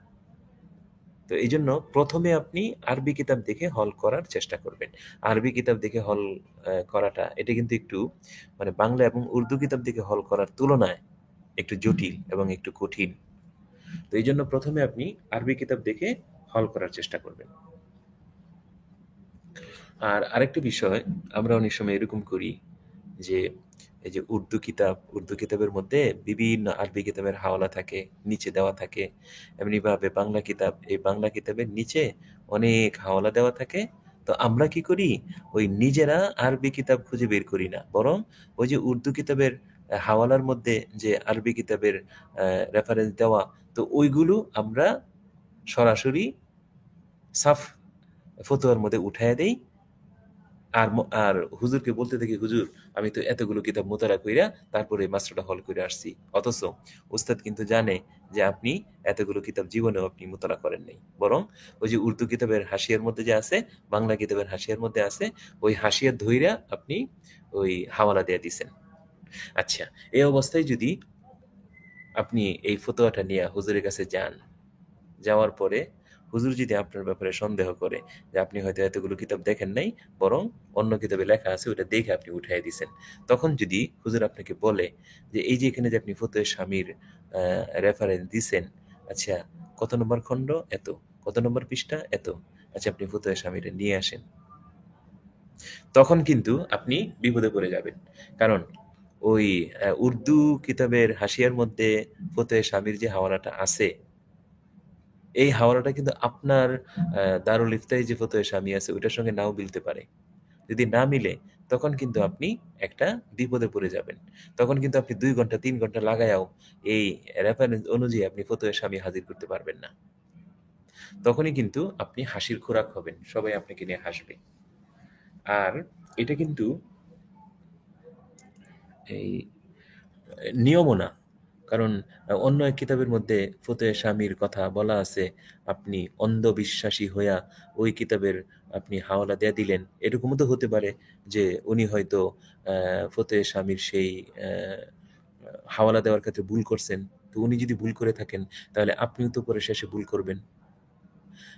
তো এই জন্য প্রথমে আপনি আরবি কিতাব দেখে হল করার চেষ্টা করবেন। আরবি কিতাব দেখে হল করাটা এটা কিন্তু একটু মানে বাংলা এবং উর্দু কিতাব দেখে হল করার তুলনায় একটু জটিল এবং একটু কঠিন। তো এই জন্য প্রথমে আপনি আরবি কিতাব দেখে হল করার চেষ্টা করবেন। আর আরেকটা বিষয়, আমরা অনেক সময় এরকম করি যে এই যে উর্দু কিতাবের মধ্যে বিভিন্ন আরবি কিতাবের হাওয়ালা থাকে, নিচে দেওয়া থাকে। এমনি ভাবে বাংলা কিতাব, এই বাংলা কিতাবের নিচে অনেক হাওয়ালা দেওয়া থাকে। তো আমরা কি করি, ওই নিজেরা আরবি কিতাব খুঁজে বের করি না, বরং ওই যে উর্দু কিতাবের হাওয়ালার মধ্যে যে আরবি কিতাবের রেফারেন্স দেওয়া, তো ওইগুলো আমরা সরাসরি সাফ ফতোয়ার মধ্যে উঠায় দেই। আর হুজুরকে বলতে দেখি, হুজুর আমি তো এতগুলো কিতাব মোতালা কইরা তারপরে মাস্টারটা হল করে আসছি, অথচ উস্তাদ কিন্তু জানে যে আপনি এতগুলো কিতাব জীবনেও আপনি মোতালা করেন নাই, বরং ওই যে উর্দু কিতাবের হাসিয়ার মধ্যে যে আছে, বাংলা কিতাবের হাসিয়ার মধ্যে আছে, ওই হাসিয়ার ধইরা আপনি ওই হাওয়ালা দিয়ে দিছেন। আচ্ছা, এই অবস্থায় যদি আপনি এই ফতোয়াটা নিয়ে হুজুরের কাছে যান, যাওয়ার পরে হুজুর যদি আপনার ব্যাপারে সন্দেহ করে যে আপনি হয়তো এতগুলো কিতাব দেখেন নাই, বরং অন্য কিতাবে লেখা আছে ওটা দেখে আপনি উঠাই দিছেন, তখন যদি হুজুর আপনাকে বলে যে এই যে এখানে যে আপনি ফতোয়ে স্বামীর রেফারেন্স দিছেন, আচ্ছা কত নম্বর খণ্ড এত, কত নম্বর পৃষ্ঠা এত, আচ্ছা আপনি ফতোয়ে স্বামীরে নিয়ে আসেন, তখন কিন্তু আপনি বিপদে পড়ে যাবেন। কারণ ওই উর্দু কিতাবের হাসিয়ার মধ্যে ফতোয়ে স্বামীর যে হাওয়ালাটা আছে, এই হাওয়ালাটা কিন্তু আপনার দারুল ইফতাহি যে ফতোয়ে স্বামী আছে ওইটার সঙ্গে নাও মিলতে পারে। যদি না মিলে, তখন কিন্তু আপনি একটা বিপদে পড়ে যাবেন। তখন কিন্তু আপনি 2 ঘন্টা 3 ঘন্টা লাগায়াও এই রেফারেন্স অনুযায়ী আপনি ফতোয়ে স্বামী হাজির করতে পারবেন না। তখনই কিন্তু আপনি হাসির খোরাক হবেন, সবাই আপনাকে নিয়ে হাসবে। আর এটা কিন্তু এই নিয়মও না। কারণ অন্য এক কিতাবের মধ্যে ফতোয়ে স্বামীর কথা বলা আছে, আপনি অন্ধবিশ্বাসী হইয়া ওই কিতাবের আপনি হাওয়ালা দিয়ে দিলেন। এরকমও তো হতে পারে যে উনি হয়তো ফতোয়ে স্বামীর সেই হাওয়ালা দেওয়ার ক্ষেত্রে ভুল করছেন। তো উনি যদি ভুল করে থাকেন, তাহলে আপনিও তো পরে শেষে ভুল করবেন।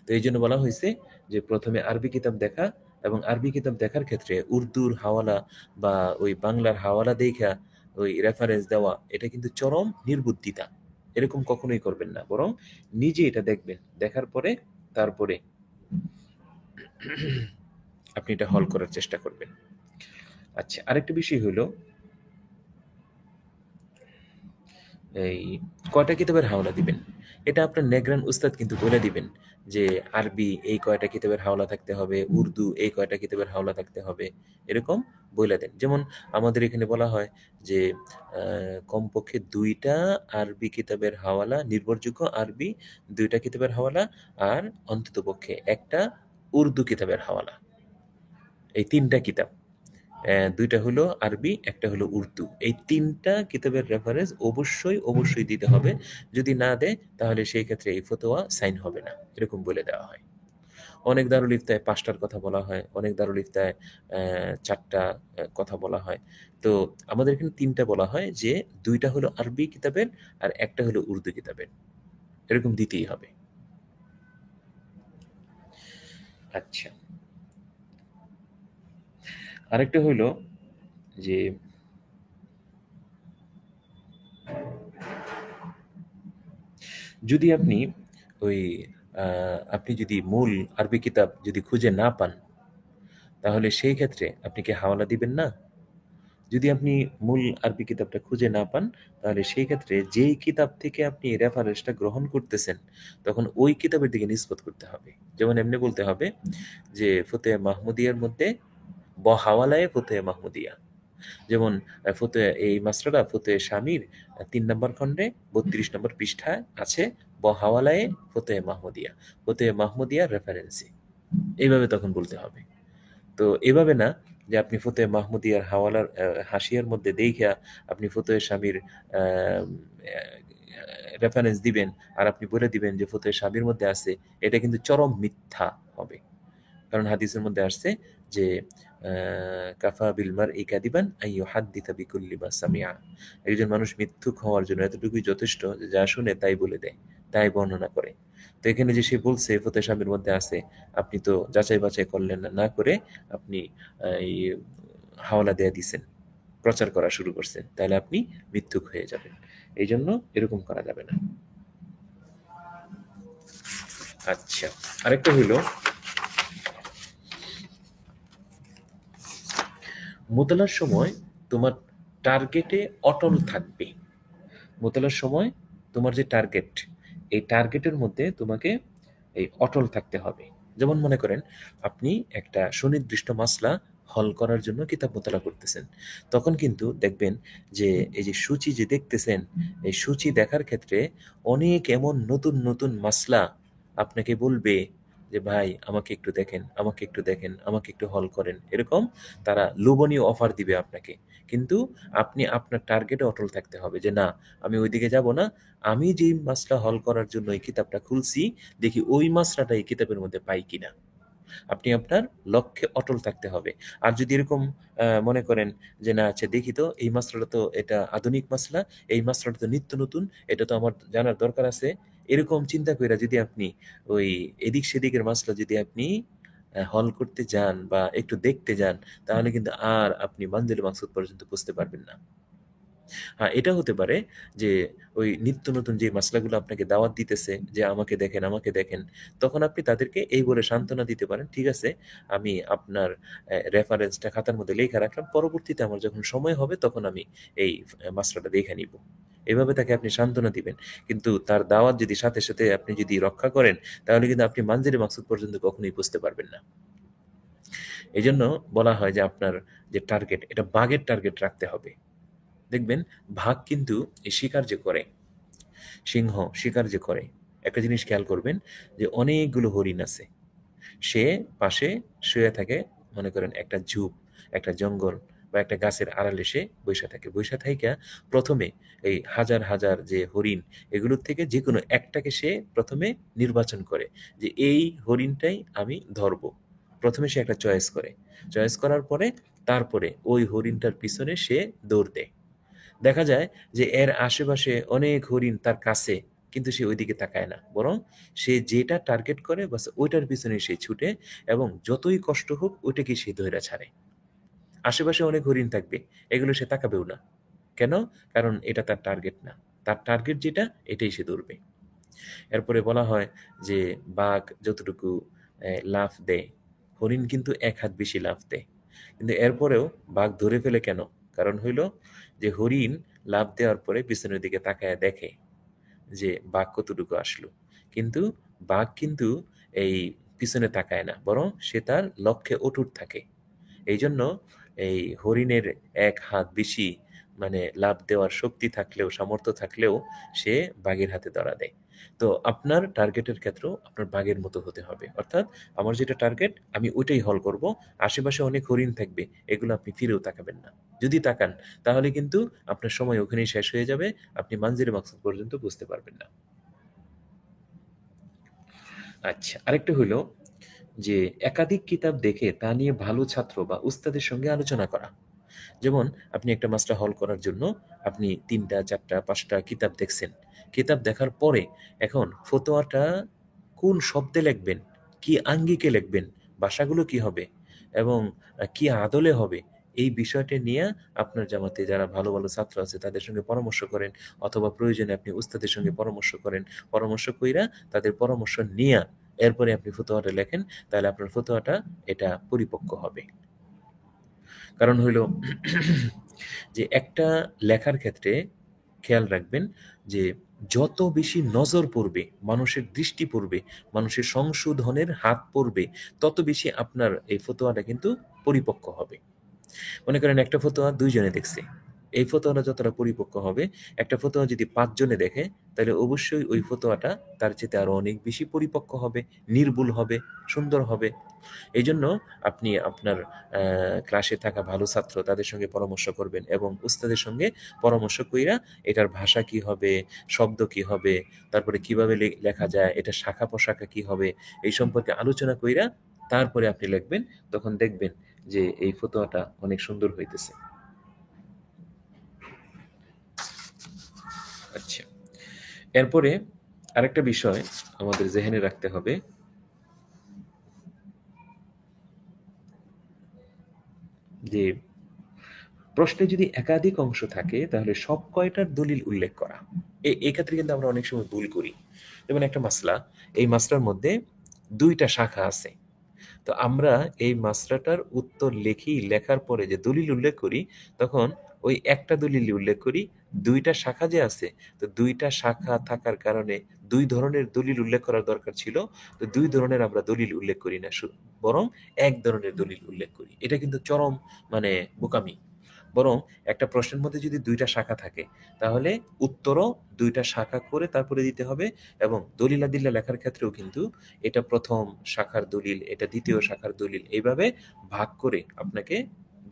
তো এই জন্য বলা হয়েছে যে প্রথমে আরবি কিতাব দেখা, এবং আরবি কিতাব দেখার ক্ষেত্রে উর্দুর হাওয়ালা বা ওই বাংলার হাওয়ালা দেখা ওই রেফারেন্স দেওয়া, এটা কিন্তু চরম নির্বুদ্ধিতা। এরকম কখনোই করবেন না, বরং নিজে এটা দেখবেন, দেখার পরে তারপরে আপনি এটা হল করার চেষ্টা করবেন। আচ্ছা, আরেকটা বিষয় হলো এই কয়টা কিতাবের হাওলা দিবেন, এটা আপনার নেগরান উস্তাদ কিন্তু বলে দিবেন যে আরবি এই কয়টা কিতাবের হাওলা থাকতে হবে, উর্দু এই কয়টা কিতাবের হাওলা থাকতে হবে, এরকম বলে দেন। যেমন আমাদের এখানে বলা হয় যে কমপক্ষে 2টা আরবি কিতাবের হাওয়ালা, নির্ভরযোগ্য আরবি 2টা কিতাবের হাওয়ালা, আর অন্ততপক্ষে একটা উর্দু কিতাবের হাওয়ালা। এই 3টা কিতাব, 2টা হলো আরবি, একটা হলো উর্দু, এই 3টা কিতাবের রেফারেন্স অবশ্যই অবশ্যই দিতে হবে। যদি না দেয়, তাহলে সেই ক্ষেত্রে এই ফতোয়া সাইন হবে না, এরকম বলে দেওয়া হয়। অনেক দারুল ইফতায় 5টার কথা বলা হয়, অনেক দারুল ইফতায় 4টা কথা বলা হয়। তো আমাদের এখানে 3টা বলা হয়, যে 2টা হলো আরবি কিতাবের আর একটা হলো উর্দু কিতাবের, এরকম দিতেই হবে। আচ্ছা, আরেকটা হইলো যে যদি আপনি ওই আপনি যদি মূল আরবি কিতাব যদি খুঁজে না পান, তাহলে সেই ক্ষেত্রে আপনি কি হাওয়ালা দিবেন না? যদি আপনি মূল আরবি কিতাবটা খুঁজে না পান, তাহলে সেই ক্ষেত্রে যেই কিতাব থেকে আপনি রেফারেন্সটা গ্রহণ করতেছেন, তখন ওই কিতাবের দিকে নিসবত করতে হবে। যেমন এমনি বলতে হবে যে ফতোয়া মাহমুদিয়ার মধ্যে হাওয়ালায়ে ফতোয়া মাহমুদিয়া। যেমন ফতোয়া এই মাসরাটা ফতোয়া স্বামীর 3 নম্বর খণ্ডে 32 নম্বর পৃষ্ঠায় আছে, হাওয়ালায়ে ফতোয়া মাহমুদিয়া, ফতোয়া মাহমুদিয়া রেফারেন্সে। এইভাবে তখন বলতে হবে। তো এভাবে না যে আপনি ফতোয়া মাহমুদিয়ার হাওয়ালার হাসিয়ার মধ্যে দেখিয়া আপনি ফতোয়া স্বামীর রেফারেন্স দিবেন, আর আপনি বলে দিবেন যে ফতোয়া স্বামীর মধ্যে আছে, এটা কিন্তু চরম মিথ্যা হবে। কারণ হাদিসের মধ্যে আসছে যে কাফা বিল মারই কাদিবান আন ইউহাদ্দিসা বিকুল্লি মা সামিআ। একজন মানুষ মিথ্যুক হওয়ার জন্য এতটুকুই যথেষ্ট যে যা শুনে তাই বলে দেয়, তাই বর্ণনা করে। তো এখানে যে সে বলছে ফতোয়া স্বামীর মধ্যে আছে, আপনি তো যাচাই বাছাই করলেন না, না করে আপনি এই হাওলা দেয়া দিছেন, প্রচার করা শুরু করছেন, তাহলে আপনি মিথ্যুক হয়ে যাবেন। এই জন্য এরকম করা যাবে না। আচ্ছা, আরেকটা হইল মোতালার সময় তোমার টার্গেটে অটল থাকবে। মোতালার সময় তোমার যে টার্গেট, এই টার্গেটের মধ্যে তোমাকে এই অটল থাকতে হবে। যেমন মনে করেন আপনি একটা সুনির্দিষ্ট মাসলা হল করার জন্য কিতাব মোতালা করতেছেন, তখন কিন্তু দেখবেন যে এই যে সূচি যে দেখতেছেন, এই সূচি দেখার ক্ষেত্রে অনেক এমন নতুন নতুন মাসলা আপনাকে বলবে যে ভাই আমাকে একটু দেখেন, আমাকে একটু দেখেন, আমাকে একটু হল করেন, এরকম তারা লোভনীয় অফার দিবে আপনাকে। কিন্তু আপনি আপনার টার্গেটে অটল থাকতে হবে যে না, আমি ওইদিকে যাব না, আমি যেই মাসলা হল করার জন্য এই কিতাবটা খুলছি, দেখি ওই মাসলাটা এই কিতাবের মধ্যে পাই কিনা। আপনি আপনার লক্ষ্যে অটল থাকতে হবে। আর যদি এরকম মনে করেন যে না আচ্ছা দেখি তো এই মাসলাটা তো এটা আধুনিক মাসলা, এই মাসলাটা তো নিত্য নতুন, এটা তো আমার জানার দরকার আছে, এরকম চিন্তা কইরা যদি আপনি ওই এদিক সেদিকের মাসলা যদি আপনি হল করতে যান বা একটু দেখতে যান, তাহলে কিন্তু আর আপনি মানজিল মাকসুদ পর্যন্ত বুঝতে পারবেন না। হ্যাঁ, এটা হতে পারে যে ওই নিত্য নতুন যে মাসলাগুলো আপনাকে দাওয়াত দিতেছে যে আমাকে দেখেন, আমাকে দেখেন, তখন আপনি তাদেরকে এই বলে সান্ত্বনা দিতে পারেন, ঠিক আছে, আমি আপনার রেফারেন্সটা খাতার মধ্যে লেখা রাখলাম, পরবর্তীতে আমার যখন সময় হবে তখন আমি এই মাসলাটা দেখে নিব। এভাবে তাকে আপনি সান্ত্বনা দিবেন। কিন্তু তার দাওয়াত যদি সাথে সাথে আপনি যদি রক্ষা করেন, তাহলে কিন্তু আপনি মানজিল মাকসুদ পর্যন্ত কখনোই বুঝতে পারবেন না। এই জন্য বলা হয় যে আপনার যে টার্গেট, এটা বাঘের টার্গেট রাখতে হবে। দেখবেন বাঘ কিন্তু এই শিকার যে করে, সিংহ শিকার যে করে, একটা জিনিস খেয়াল করবেন যে অনেকগুলো হরিণ আছে, সে পাশে শুয়ে থাকে, মনে করেন একটা ঝোপ, একটা জঙ্গল বা একটা গাছের আড়ালে সে বৈশা থাকে, বৈশা থাইকা প্রথমে এই হাজার হাজার যে হরিণ, এগুলোর থেকে যে কোনো একটাকে সে প্রথমে নির্বাচন করে যে এই হরিণটাই আমি ধরবো। প্রথমে সে একটা চয়েস করে, চয়েস করার পরে তারপরে ওই হরিণটার পিছনে সে দৌড় দেয়। দেখা যায় যে এর আশেপাশে অনেক হরিণ তার কাছে, কিন্তু সে ওইদিকে তাকায় না, বরং সে যেটা টার্গেট করে বাস ওইটার পিছনে সে ছুটে, এবং যতই কষ্ট হোক ওইটাকে সে ধইরা ছাড়ে। আশেপাশে অনেক হরিণ থাকবে, এগুলো সে তাকাবেও না। কেন? কারণ এটা তার টার্গেট না, তার টার্গেট যেটা এটাই সে ধরবে। এরপরে বলা হয় যে বাঘ যতটুকু লাফ দেয়, হরিণ কিন্তু এক হাত বেশি লাফ দেয়, কিন্তু এরপরেও বাঘ ধরে ফেলে কেন? কারণ হইল যে হরিণ লাফ দেওয়ার পরে পিছনের দিকে তাকায় দেখে যে বাঘ কতটুকু আসলো, কিন্তু বাঘ কিন্তু এই পিছনে তাকায় না, বরং সে তার লক্ষ্যে অটুট থাকে। এই জন্য এই হরিণের এক হাত বেশি মানে লাফ দেওয়ার শক্তি থাকলেও, সামর্থ্য থাকলেও সে বাঘের হাতে ধরা দেয়। তো আপনার টার্গেটের ক্ষেত্রেও আপনার বাঘের মতো হতে হবে, অর্থাৎ আমার যেটা টার্গেট আমি ওইটাই হল করব। আশেপাশে অনেক হরিণ থাকবে, এগুলো আপনি ফিরেও তাকাবেন না। যদি তাকান তাহলে কিন্তু আপনার সময় ওখানেই শেষ হয়ে যাবে, আপনি মানজিল মাকসুদ পর্যন্ত বুঝতে পারবেন না। আচ্ছা, আরেকটা হইল যে একাধিক কিতাব দেখে তা নিয়ে ভালো ছাত্র বা উস্তাদের সঙ্গে আলোচনা করা। যেমন আপনি একটা মাসলা হল করার জন্য আপনি ৩টা ৪টা ৫টা কিতাব দেখছেন। কিতাব দেখার পরে এখন ফতোয়াটা কোন শব্দে লিখবেন, কি আঙ্গিকে লিখবেন, ভাষাগুলো কি হবে এবং কি আদলে হবে, এই বিষয়টা নিয়ে আপনার জামাতে যারা ভালো ভালো ছাত্র আছে তাদের সঙ্গে পরামর্শ করেন, অথবা প্রয়োজনে আপনি উস্তাদের সঙ্গে পরামর্শ করেন। পরামর্শ কইরা তাদের পরামর্শ নিয়া এরপরে আপনি ফতোয়াটা লেখেন, তাহলে আপনার ফতোয়াটা এটা পরিপক্ক হবে। কারণ হইল যে একটা লেখার ক্ষেত্রে খেয়াল রাখবেন যে যত বেশি নজর পড়বে, মানুষের দৃষ্টি পড়বে, মানুষের সংশোধনের হাত পড়বে, তত বেশি আপনার এই ফতোয়াটা কিন্তু পরিপক্ক হবে। মনে করেন একটা ফতোয়া ২ জনে দেখছে, এই ফতোয়াটা যতটা পরিপক্ক হবে, একটা ফতোয়া যদি ৫ জনে দেখে, তাহলে অবশ্যই ওই ফতোয়াটা তার চেয়ে আরো অনেক বেশি পরিপক্ক হবে, নির্ভুল হবে, সুন্দর হবে। এই জন্য আপনি আপনার ক্লাসে থাকা ভালো ছাত্র তাদের সঙ্গে পরামর্শ করবেন, এবং উস্তাদের সঙ্গে পরামর্শ কইরা এটার ভাষা কি হবে, শব্দ কি হবে, তারপরে কিভাবে লেখা যায়, এটা শাখা প্রশাখা কি হবে, এই সম্পর্কে আলোচনা কইরা তারপরে আপনি লিখবেন। তখন দেখবেন যে এই ফতোয়াটা অনেক সুন্দর হইতেছে। আচ্ছা, এরপরে আরেকটা বিষয় আমাদের জেহেনে রাখতে হবে যে প্রশ্নে যদি একাধিক অংশ থাকে তাহলে সব কয়টার দলিল উল্লেখ করা। এই ক্ষেত্রে কিন্তু আমরা অনেক সময় ভুল করি। যেমন একটা মাসলা, এই মাসলার মধ্যে 2টা শাখা আছে, তো আমরা এই মাসলাটার উত্তর লিখি, লেখার পরে যে দলিল উল্লেখ করি, তখন ওই একটা দলিল উল্লেখ করি। 2টা শাখা যে আছে, তো 2টা শাখা থাকার কারণে 2 ধরনের দলিল উল্লেখ করার দরকার ছিল, তো 2 ধরনের আমরা দলিল উল্লেখ করি না, বরং এক ধরনের দলিল উল্লেখ করি। এটা কিন্তু চরম মানে বোকামি। বরং একটা প্রশ্নের মধ্যে যদি 2টা শাখা থাকে, তাহলে উত্তরও 2টা শাখা করে তারপরে দিতে হবে, এবং দলিলাদিল্লা লেখার ক্ষেত্রেও কিন্তু এটা প্রথম শাখার দলিল, এটা দ্বিতীয় শাখার দলিল, এইভাবে ভাগ করে আপনাকে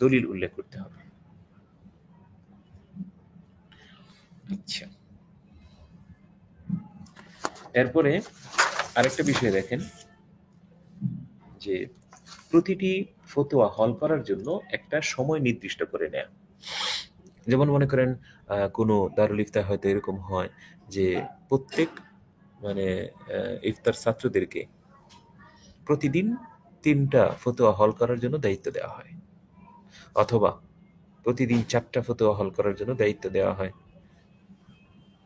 দলিল উল্লেখ করতে হবে। আচ্ছা, এরপরে আরেকটা বিষয় দেখেন যে প্রতিটি ফতোয়া হল করার জন্য একটা সময় নির্দিষ্ট করে নেয়া। যেমন মনে করেন কোনো দারুল ইফতা হয়তো এরকম হয় যে প্রত্যেক মানে ইফতার ছাত্রদেরকে প্রতিদিন 3টা ফতোয়া হল করার জন্য দায়িত্ব দেওয়া হয়, অথবা প্রতিদিন 4টা ফতোয়া হল করার জন্য দায়িত্ব দেওয়া হয়।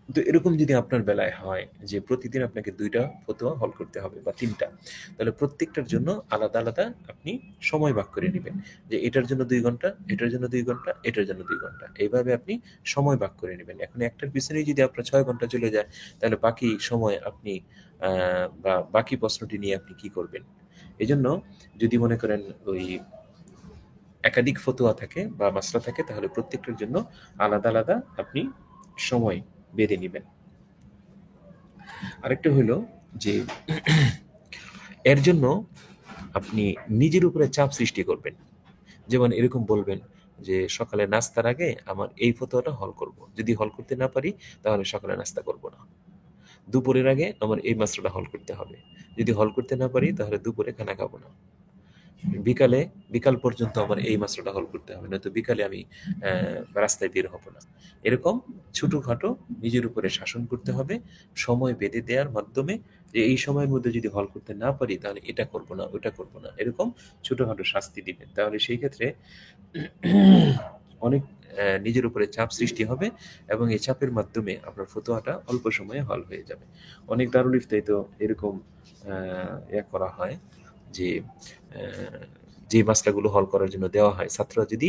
তো এরকম যদি আপনার বেলায় হয় যে প্রতিদিন আপনাকে 2টা ফতোয়া হল করতে হবে বা 3টা, তাহলে প্রত্যেকটার জন্য আলাদা আলাদা আপনি সময় ভাগ করে নেবেন, যে এটার জন্য 2 ঘন্টা, এটার জন্য 2 ঘন্টা, এটার জন্য 2 ঘন্টা, এইভাবে আপনি সময় ভাগ করে নেবেন। এখন একটার পিছনেই যদি আপনার 6 ঘন্টা চলে যায়, তাহলে বাকি সময় আপনি বা বাকি প্রশ্নটি নিয়ে আপনি কি করবেন? এই জন্য যদি মনে করেন ওই একাধিক ফতোয়া থাকে বা মাসলা থাকে, তাহলে প্রত্যেকটার জন্য আলাদা আলাদা আপনি সময় বেঁধে নেবেন। আরেকটা হলো যে এর জন্য আপনি নিজের উপরে চাপ সৃষ্টি করবেন। যেমন এরকম বলবেন যে সকালে নাস্তার আগে আমার এই ফতোয়াটা হল করব, যদি হল করতে না পারি তাহলে সকালে নাস্তা করব না। দুপুরের আগে আমার এই মাসলাটা হল করতে হবে, যদি হল করতে না পারি তাহলে দুপুরে খানা খাবো না। বিকাল পর্যন্ত আমার এই মাসলাটা হল করতে হবে, নয়তো বিকালে আমি রাস্তায় বের হব না। এরকম ছোটখাটো নিজের উপরে শাসন করতে হবে, সময় বেঁধে দেওয়ার মাধ্যমে, যে এই সময়ের মধ্যে যদি হল করতে না পারি তাহলে এটা করব না, ওটা করব না, এরকম ছোটখাটো শাস্তি দিবেন। তাহলে সেই ক্ষেত্রে অনেক নিজের উপরে চাপ সৃষ্টি হবে, এবং এই চাপের মাধ্যমে আপনার ফতোয়াটা অল্প সময়ে হল হয়ে যাবে। অনেক দারুল ইফতায় তো এরকম করা হয় যে যে মাসলাগুলো হল করার জন্য দেওয়া হয়, ছাত্ররা যদি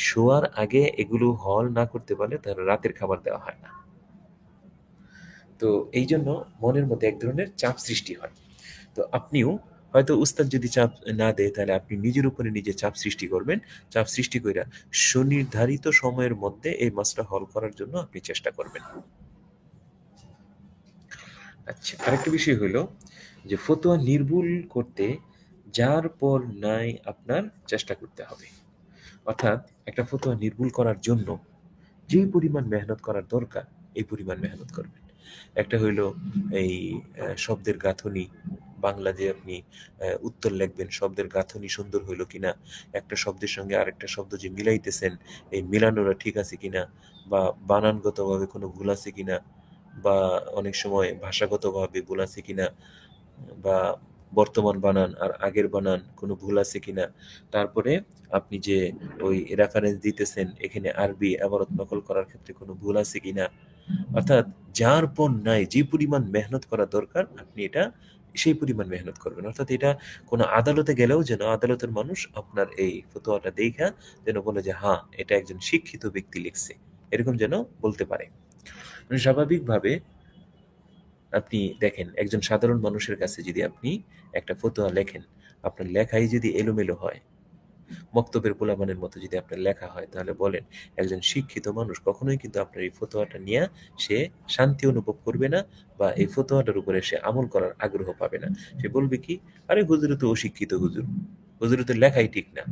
শোয়ার আগে এগুলো হল না করতে পারে তাহলে রাতের খাবার দেওয়া হয় না। তো এই জন্য মনের মধ্যে এক ধরনের চাপ সৃষ্টি হয়। তো আপনিও হয়তো উস্তাদ যদি চাপ না দেয়, তাহলে আপনি নিজের উপরে নিজে চাপ সৃষ্টি করবেন। চাপ সৃষ্টি কইরা সুনির্ধারিত সময়ের মধ্যে এই মাসলা হল করার জন্য আপনি চেষ্টা করবেন। আচ্ছা, আরেকটা বিষয় হলো যে ফতোয়া নির্ভুল করতে যার পর নাই আপনার চেষ্টা করতে হবে। অর্থাৎ একটা ফতোয়া নির্ভুল করার জন্য যে পরিমাণ মেহনত করার দরকার, এই পরিমাণ মেহনত করবেন। একটা হইল এই শব্দের গাঁথনি, বাংলা যে আপনি উত্তর লিখবেন, শব্দের গাঁথনি সুন্দর হইল কিনা, একটা শব্দের সঙ্গে আরেকটা শব্দ যে মিলাইতেছেন, এই মিলানোটা ঠিক আছে কিনা, বা বানানগতভাবে কোনো ভুল আছে কিনা, বা অনেক সময় ভাষাগতভাবে ভুল আছে কিনা, বা বর্তমান বানান আর আগের বানান কোনো ভুল আছে কিনা। তারপরে আপনি যে ওই রেফারেন্স দিতেছেন, এখানে আরবি আবারত নকল করার ক্ষেত্রে কোনো ভুল আছে কিনা। অর্থাৎ যার পর নাই যে পরিমাণ মেহনত করা দরকার, আপনি এটা সেই পরিমাণ মেহনত করবেন। অর্থাৎ এটা কোনো আদালতে গেলেও যেন আদালতের মানুষ আপনার এই ফতোয়াটা দেখা যেন বলে যে হ্যাঁ, এটা একজন শিক্ষিত ব্যক্তি লিখছে, এরকম যেন বলতে পারে। মানে স্বাভাবিকভাবে আপনি দেখেন, একজন সাধারণ মানুষের কাছে যদি আপনি একটা ফতোয়া লেখেন, আপনার লেখাই যদি এলোমেলো হয়, মক্তবের পোলাপানের মতো যদি আপনার লেখা হয়, তাহলে বলেন একজন শিক্ষিত মানুষ কখনোই কিন্তু আপনার এই ফতোয়াটা নিয়ে সে শান্তি অনুভব করবে না, বা এই ফতোয়াটার উপরে সে আমল করার আগ্রহ পাবে না। সে বলবে কি, আরে হুজুর তো অশিক্ষিত, হুজুরের তো লেখাই ঠিক না।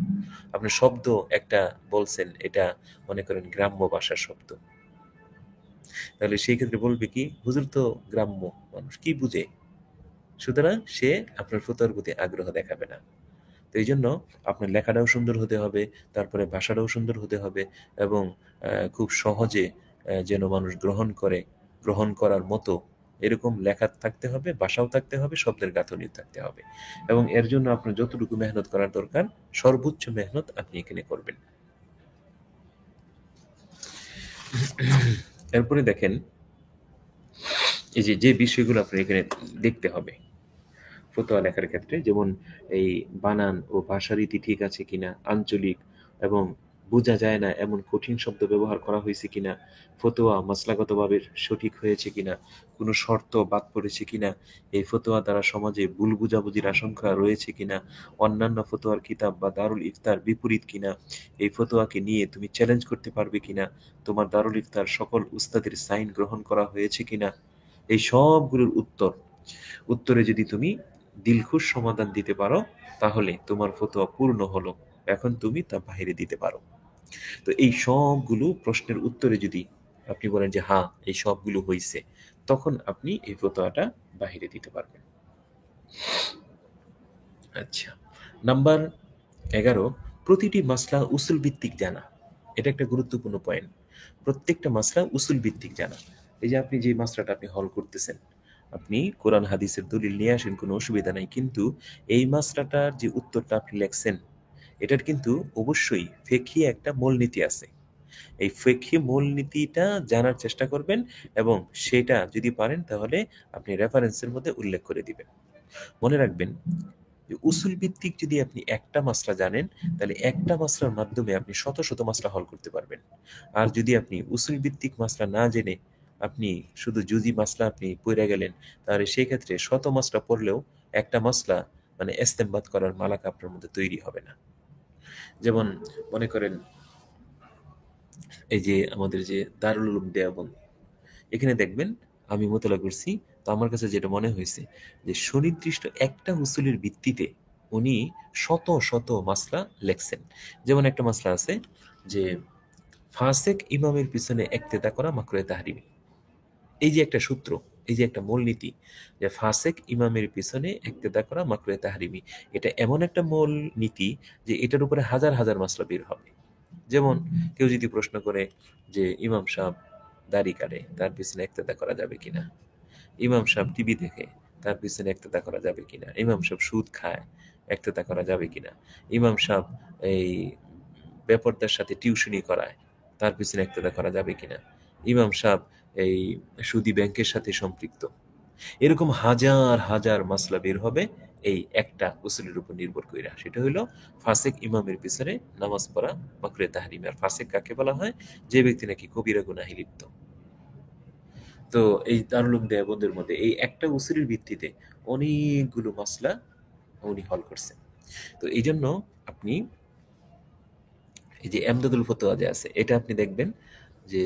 আপনি শব্দ একটা বলছেন, এটা মনে করেন গ্রাম্য ভাষার শব্দ, তাহলে সেই ক্ষেত্রে বলবে কি, হুজুর তো গ্রাম্য মানুষ, কি বুঝে, সুতরাং সে আপনার ফতোয়ার প্রতি আগ্রহ দেখাবে না। তো এই জন্য আপনার লেখাটাও সুন্দর হতে হবে, তারপরে ভাষাটাও সুন্দর হতে হবে, এবং খুব সহজে যেন মানুষ গ্রহণ করার মতো এরকম লেখা থাকতে হবে, ভাষাও থাকতে হবে, শব্দের গাঁথনিও থাকতে হবে। এবং এর জন্য আপনার যতটুকু মেহনত করার দরকার, সর্বোচ্চ মেহনত আপনি এখানে করবেন। এরপরে দেখেন, এই যে যে বিষয়গুলো আপনার এখানে দেখতে হবে ফতোয়া লেখার ক্ষেত্রে, যেমন এই বানান ও ভাষারীতি ঠিক আছে কিনা, আঞ্চলিক এবং বোঝা যায় না এমন কঠিন শব্দ ব্যবহার করা হয়েছে কিনা, ফতোয়া মাসলাগতভাবে সঠিক হয়েছে কিনা, কোনো শর্ত বাদ পড়েছে কিনা, এই ফতোয়া দ্বারা সমাজে ভুল বুঝাবুঝির আশঙ্কা রয়েছে কিনা, অন্যান্য ফতোয়ার কিতাব বা দারুল ইফতার বিপরীত কিনা, এই ফতোয়াকে নিয়ে তুমি চ্যালেঞ্জ করতে পারবে কিনা, তোমার দারুল ইফতার সকল উস্তাদের সাইন গ্রহণ করা হয়েছে কিনা। এই সবগুলোর উত্তরে যদি তুমি দিলখুশ সমাধান দিতে পারো, তাহলে তোমার ফতোয়া পূর্ণ হলো, এখন তুমি তা বাহিরে দিতে পারো। তো এই সবগুলো প্রশ্নের উত্তরে যদি আপনি বলেন যে হ্যাঁ, এই সবগুলো হয়েছে, তখন আপনি এই ফতোয়াটা বাহিরে দিতে পারবেন। আচ্ছা, নাম্বার 11, প্রতিটি মাসলা উসুল ভিত্তিক জানা। এটা একটা গুরুত্বপূর্ণ পয়েন্ট। প্রত্যেকটা মাসলা উসুল ভিত্তিক জানা। এই যে আপনি যে মাসলাটা আপনি হল করতেছেন, আপনি কোরআন হাদিসের দলিল নিয়ে আসেন, কোনো অসুবিধা নাই, কিন্তু এই মাসলাটার যে উত্তরটা আপনি লেখছেন এটার কিন্তু অবশ্যই ফিকহি একটা মূলনীতি আছে। এই ফিকহি মূলনীতিটা জানার চেষ্টা করবেন এবং সেটা যদি পারেন তাহলে আপনি রেফারেন্সের মধ্যে উল্লেখ করে দিবেন। মনে রাখবেন যে উসুল ভিত্তিক যদি আপনি একটা মাসলা জানেন তাহলে একটা মাসলার মাধ্যমে আপনি শত শত মাসলা হল করতে পারবেন। আর যদি আপনি উসুল ভিত্তিক মাসলা না জেনে আপনি শুধু জুজি মাসলা আপনি পড়ে গেলেন, তাহলে সেই ক্ষেত্রে শত মাসলা পড়লেও একটা মাসলা মানে ইস্তেমবাদ করার মালাকা আপনার মধ্যে তৈরি হবে না। যেমন মনে করেন এই যে আমাদের যে দারুল উলুম দেওবন্দ, এখানে দেখবেন আমি মোতলা করছি, তো আমার কাছে যেটা মনে হয়েছে যে সুনির্দিষ্ট একটা উসুলের ভিত্তিতে উনি শত শত মাসলা লেখছেন। যেমন একটা মাসলা আছে যে ফাসেক ইমামের পিছনে একতেদা করা মাকরুহে তাহরিমি। এই যে একটা সূত্র, এই যে একটা মূলনীতি যে ফাসেক ইমামের পিছনে একতেদা করা মাকরুহে তাহরিমি, এটা এমন একটা মূল নীতি যে এটার উপরে হাজার হাজার মাসলা বের হবে। যেমন কেউ যদি প্রশ্ন করে যে ইমাম সাহেব দাড়ি কাটে, তার পিছনে একতেদা করা যাবে কিনা, ইমাম সাহেব টিভি দেখে, তার পিছনে একতেদা করা যাবে কিনা, ইমাম সাহেব সুদ খায়, একতেদা করা যাবে কিনা, ইমাম সাহেব এই বেপরদার সাথে টিউশনি করায়, তার পিছনে একতেদা করা যাবে কিনা, ইমাম সাহেব এই সুদি ব্যাংকের সাথে সম্পৃক্ত, এরকম হাজার হাজার মাসলা বের হবে এই একটা উসুলের উপর নির্ভর কইরা। সেটা হলো ফাসেক ইমামের পিছনে নামাজ পড়া মাকরুহে তাহরিম। আর ফাসেক কাকে বলা হয়? যে ব্যক্তি নাকি কবিরা গুনাহে লিপ্ত। তো এই দারুল উলুম দেওবন্দের মধ্যে এই একটা উসুলের ভিত্তিতে অনেকগুলো মাসলা উনি হল করছেন। তো এই জন্য আপনি এই যে এমদাদুল ফতোয়া যে আছে, এটা আপনি দেখবেন যে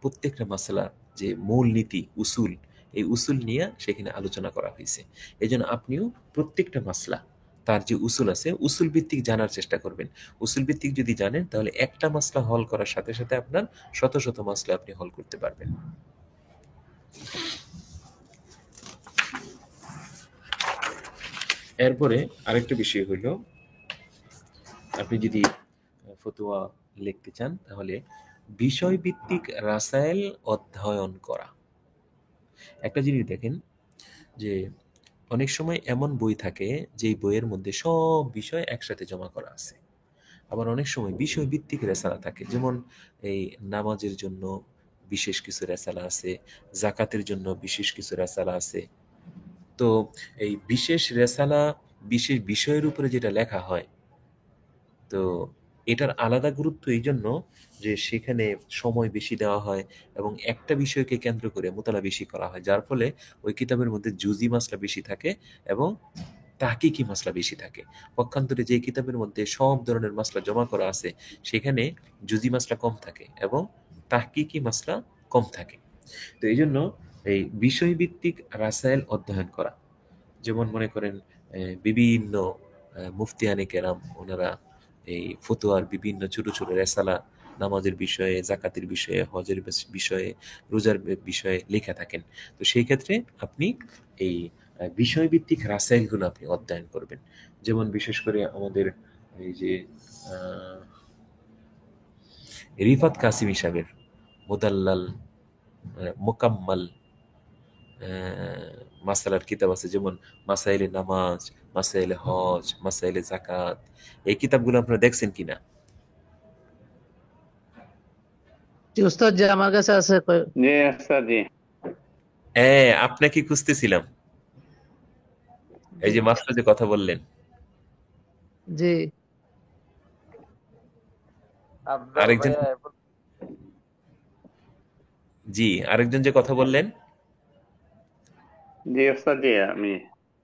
প্রত্যেকটা মাসলা যে মূল নীতি উসুল, এই উসুল নিয়ে সেখানে আলোচনা করা হয়েছে। এই জন্য আপনিও প্রত্যেকটা মাসলা তার যে উসুল আছে উসুল ভিত্তিক জানার চেষ্টা করবেন। উসুল ভিত্তিক যদি জানেন তাহলে একটা মাসলা হল করার সাথে সাথে আপনার শত শত মাসলা আপনি হল করতে পারবেন। এরপরে আরেকটা বিষয় হইল, আপনি যদি ফতোয়া লিখতে চান তাহলে বিষয়ভিত্তিক রাসায়েল অধ্যয়ন করা। একটা জিনিস দেখেন যে অনেক সময় এমন বই থাকে যে বইয়ের মধ্যে সব বিষয় একসাথে জমা করা আছে। আবার অনেক সময় বিষয়ভিত্তিক রেসালা থাকে, যেমন এই নামাজের জন্য বিশেষ কিছু রেসালা আছে, জাকাতের জন্য বিশেষ কিছু রেসালা আছে। তো এই বিশেষ রেসালা বিশেষ বিষয়ের উপরে যেটা লেখা হয়, তো এটার আলাদা গুরুত্ব এই জন্য যে সেখানে সময় বেশি দেওয়া হয় এবং একটা বিষয়কে কেন্দ্র করে মোতালা বেশি করা হয়, যার ফলে ওই কিতাবের মধ্যে জুজি মাসলা বেশি থাকে এবং তাহকিকি মাসলা বেশি থাকে। পক্ষান্তরে যে কিতাবের মধ্যে সব ধরনের মাসলা জমা করা আছে সেখানে জুজি মাসলা কম থাকে এবং তাহকিকি মাসলা কম থাকে। তো এই জন্য এই বিষয়ভিত্তিক রাসায়েল অধ্যয়ন করা, যেমন মনে করেন বিভিন্ন মুফতিয়ানে কেরাম ওনারা এই ফতোয়ার বিভিন্ন ছোট ছোট রেসালা নামাজের বিষয়ে, জাকাতের বিষয়ে, হজের বিষয়ে, রোজার বিষয়ে লেখা থাকেন। তো সেই ক্ষেত্রে আপনি এই বিষয়ভিত্তিক রাসাইলগুলো আপনি অধ্যয়ন করবেন। যেমন বিশেষ করে আমাদের এই যে আহ, রিফাত কাসিমি সাহেবের মুদাল্লাল মোকাম্মাল মাসালার কিতাব আছে, যেমন মাসাইলে নামাজ, মাসাইলে হজ, মাসাইলে জাকাত। এই কিতাবগুলো আপনারা দেখছেন কিনা? জি উস্তাদ, যে আমার কাছে আছে জি ওস্তাদ জি। হ্যাঁ, আপনাকে খুঁজতেছিলাম। এই জি যে মাস্টার যে কথা বললেন, জি আফজাল আরেকজন, ভাইয়া জি আরেকজন যে কথা বললেন, জি ওস্তাদ জি আমি।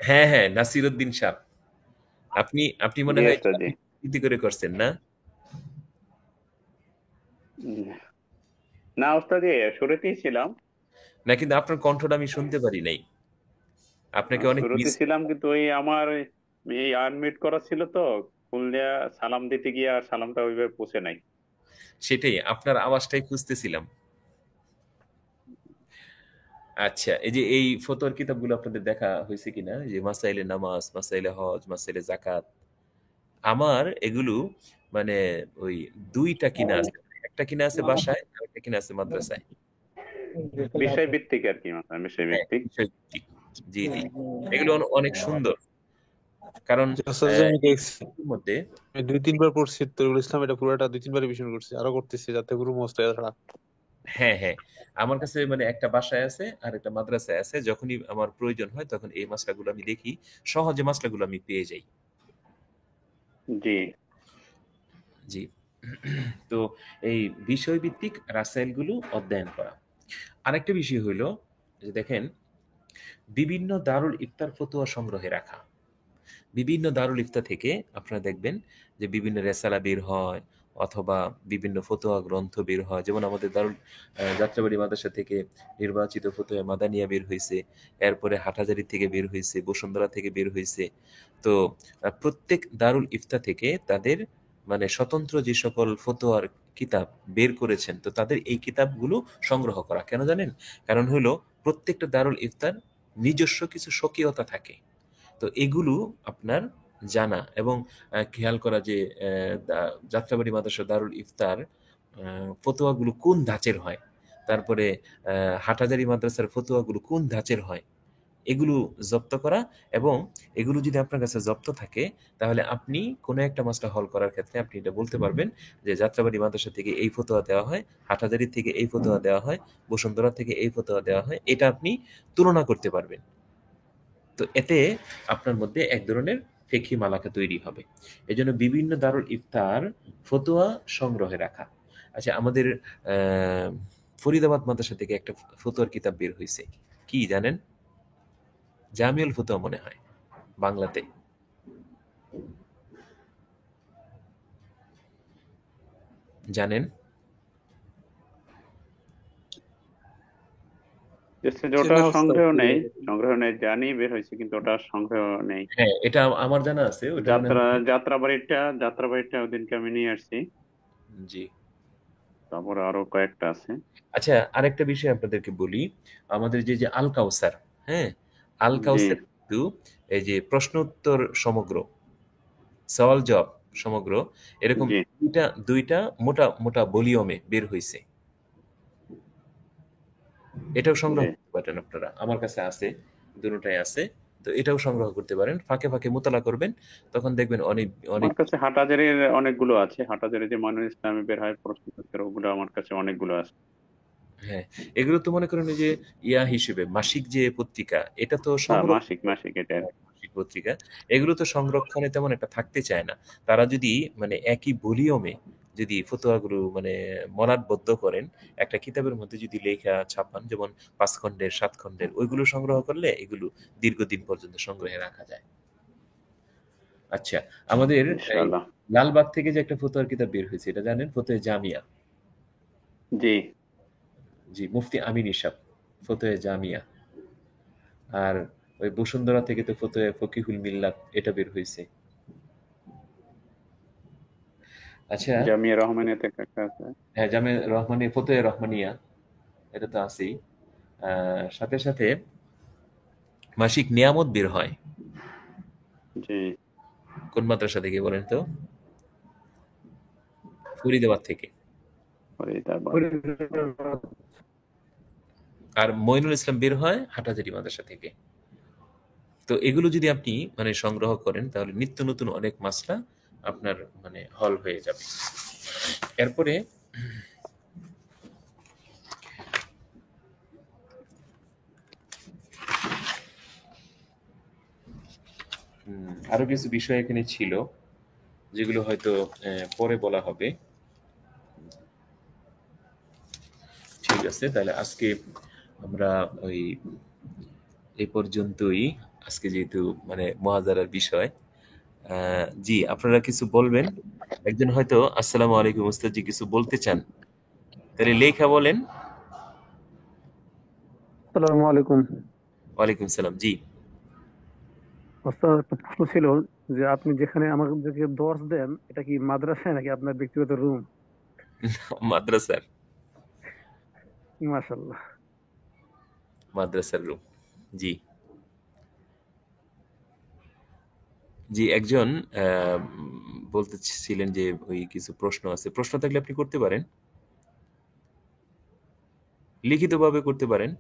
হ্যাঁ হ্যাঁ, নাসির উদ্দিন সাহেব। আপনি আপনি মনে জি হয় ওস্তাদ জি। কি করে করছেন না? উম, না ওস্তাদ জি, শুরুতেই ছিলাম। না, কিন্তু আপনার কণ্ঠটা আমি শুনতে পারি নাই। আপনাকে অনেক শুরুতে মিস। ছিলাম কিন্তু ওই আমার এই আনমিউট করা ছিল তো, ফুল দেয়া সালাম দিতে গিয়ে আর সালামটা ওইভাবে পৌঁছে নাই। সেটাই, আপনার আওয়াজটাই খুঁজতেছিলাম। আচ্ছা, এই যে এই ফতোয়ার কিতাবগুলো আপনাদের দেখা হয়েছে কিনা, যে মাসাইলে নামাজ, মাসাইলে হজ, মাসাইলে জাকাত। আমার এগুলো মানে ওই দুইটা কিনা আছে, একটা কিনা আছে বাসায় আর একটা কিনা আছে মাদ্রাসায়। বিষয় ভিত্তিক আর কি, মাথা বিষয় হ্যাঁ, ভিত্তিক। বিষয়ভিত্তিক। জি, জি। এগুলো অনেক সুন্দর। কারণ আচ্ছা, আমি দেখছি, এর মধ্যে আমি 2-3 বার পড়ছি তরিকুল ইসলাম, এটা পুরোটা 2-3 বার রিভিশন করছি, আরো করতেছি যাতে পুরো মস্ত হয়ে যায়। হ্যাঁ, হ্যাঁ। আমার কাছে মানে একটা বাসায় আছে আর একটা মাদ্রাসায় আছে। যখনই আমার প্রয়োজন হয় তখন এই মাসলাগুলো আমি দেখি। সহজে মাসলাগুলো আমি পেয়ে যাই। জি জি। তো এই বিষয়ভিত্তিক রাসাইলগুলো অধ্যয়ন করা। আরেকটা বিষয় হইল যে দেখেন, বিভিন্ন দারুল ইফতার ফতোয়া সংগ্রহে রাখা। বিভিন্ন দারুল ইফতা থেকে আপনারা দেখবেন যে বিভিন্ন রেসালা বের হয় অথবা বিভিন্ন ফতোয়া গ্রন্থ বের হয়। যেমন আমাদের দারুল যাত্রাবাড়ি মাদ্রাসা থেকে নির্বাচিত ফতোয়া মাদানিয়া বের হয়েছে, এরপরে হাটহাজারী থেকে বের হয়েছে, বসুন্ধরা থেকে বের হয়েছে। তো প্রত্যেক দারুল ইফতা থেকে তাদের মানে স্বতন্ত্র যে সকল ফতোয়ার কিতাব বের করেছেন, তো তাদের এই কিতাবগুলো সংগ্রহ করা কেন জানেন? কারণ হলো প্রত্যেকটা দারুল ইফতার নিজস্ব কিছু স্বকীয়তা থাকে। তো এগুলো আপনার জানা এবং খেয়াল করা যে যাত্রাবাড়ি মাদ্রাসা দারুল ইফতার ফতোয়াগুলো কোন ধাঁচের হয়, তারপরে হাটহাজারী মাদ্রাসার ফতোয়াগুলো কোন ধাঁচের হয়, এগুলো জব্দ করা। এবং এগুলো যদি আপনার কাছে জব্দ থাকে তাহলে আপনি কোনো একটা মাসলা হল করার ক্ষেত্রে আপনি এটা বলতে পারবেন যে যাত্রাবাড়ি মাদ্রাসা থেকে এই ফতোয়া দেওয়া হয়, হাটহাজারী থেকে এই ফতোয়া দেওয়া হয়, বসুন্ধরা থেকে এই ফতোয়া দেওয়া হয়, এটা আপনি তুলনা করতে পারবেন। তো এতে আপনার মধ্যে এক ধরনের ফিকহি মালাকা তৈরি হবে। এজন্য বিভিন্ন দারুল ইফতার ফতোয়া সংগ্রহে রাখা। আচ্ছা, আমাদের ফরিদাবাদ মাদ্রাসা থেকে একটা ফতোয়ার কিতাব বের হয়েছে, কি জানেন? জামিউল ফতোয়া মনে হয় বাংলাতে। জানেন? ওটা সংগ্রহ নেই, জানি বের হয়েছে কিন্তু ওটা সংগ্রহ নেই। হ্যাঁ, এটা আমার জানা আছে, ওটা মনে হয়। যাত্রাবাড়িটা ওদিনকে আমি নিয়ে আসছি, জি। তারপরে আরো কয়েকটা আছে। আচ্ছা, আরেকটা বিষয় আপনাদেরকে বলি। আমাদের যে আল কাউসার, হ্যাঁ, আল জি কাউসার কিন্তু এই যে প্রশ্ন উত্তর সমগ্র, সওয়াল জবাব সমগ্র, এরকম জি দুইটা দুইটা মোটা মোটা ভলিউমে বের হয়েছে। এটাও সংগ্রহ জি করতে পারেন আপনারা, আমার কাছে আছে, দুটোটাই আছে। তো এটাও সংগ্রহ করতে পারেন, ফাঁকে ফাঁকে মোতালা করবেন, তখন দেখবেন অনেক অনেক। আমার কাছে হাটহাজারীর অনেকগুলো আছে, হাটহাজারী যে মঈনুল ইসলামে বের হয় প্রশ্ন উত্তর, ওগুলো আমার কাছে অনেকগুলো আছে। হ্যাঁ, এগুলো তো মনে করেন ওই যে ইয়া হিসেবে মাসিক যে পত্রিকা, এটা তো হ্যাঁ, সংগ্রহ, মাসিক এটা আর কি। মাসিক পত্রিকা, এগুলো তো সংরক্ষণে তেমন একটা থাকতে চায় না। তারা যদি মানে একই ভলিউমে যদি ফতোয়াগুলো মানে মনাটবদ্ধ করেন, একটা কিতাবের মধ্যে যদি লেখা ছাপান, যেমন 5 খণ্ডের 7 খণ্ডের, ওইগুলো সংগ্রহ করলে এগুলো দীর্ঘদিন পর্যন্ত সংগ্রহে রাখা যায়। আচ্ছা, আমাদের এই ইনশাআল্লাহ। লালবাগ থেকে যে একটা ফতোয়ার কিতাব বের হয়েছে, এটা জানেন? ফতোয়া জামিয়া। জি জি, মুফতি আমিন ইসাব, ফতোয়া জামিয়া। আর ওই বসুন্ধরা থেকে তো ফতোয়া ফকিহুল মিল্লাত, এটা বের হয়েছে। আচ্ছা, জামিয়া রহমানিয়াতে একটা আছে। হ্যাঁ, জামে রহমানি ফতোয়া রহমানিয়া, এটা তো আছেই। সাথে সাথে মাসিক নিয়ামত বের হয়। জি কোন মাদ্রাসা থেকে বলেন তো? ফরিদাবাদ থেকে। ফরিদাবাদ। আর মঈনুল ইসলাম বের হয় হাটহাজারী মাদ্রাসা থেকে। তো এগুলো যদি আপনি মানে সংগ্রহ করেন তাহলে নিত্য নতুন অনেক মাসলা আপনার মানে হল হয়ে যাবে। এরপরে আরো কিছু বিষয় এখানে ছিল যেগুলো হয়তো পরে বলা হবে। ঠিক আছে, তাহলে আজকে আমরা ওই এই পর্যন্তই। আজকে যেহেতু মানে মুহাজারার বিষয়, জি আপনারা কিছু বলবেন। একজন হয়তো আসসালামু আলাইকুম উস্তাদ জি কিছু বলতে চান, তাহলে লেখা বলেন। আসসালামু আলাইকুম। ওয়ালাইকুম সালাম। জি। ওস্তাদ, একটা প্রশ্ন ছিল যে আপনি যেখানে আমাদেরকে দর্স দেন, এটা কি মাদ্রাসায় নাকি আপনার ব্যক্তিগত রুম? মাদ্রাসার, মাশাআল্লাহ। মাদ্রাসার রুম। জি জি, একজন বলতেছিলেন যে ওই কিছু প্রশ্ন আছে, প্রশ্ন থাকলে আপনি করতে পারেন। লিখিতভাবে করতে পারেন।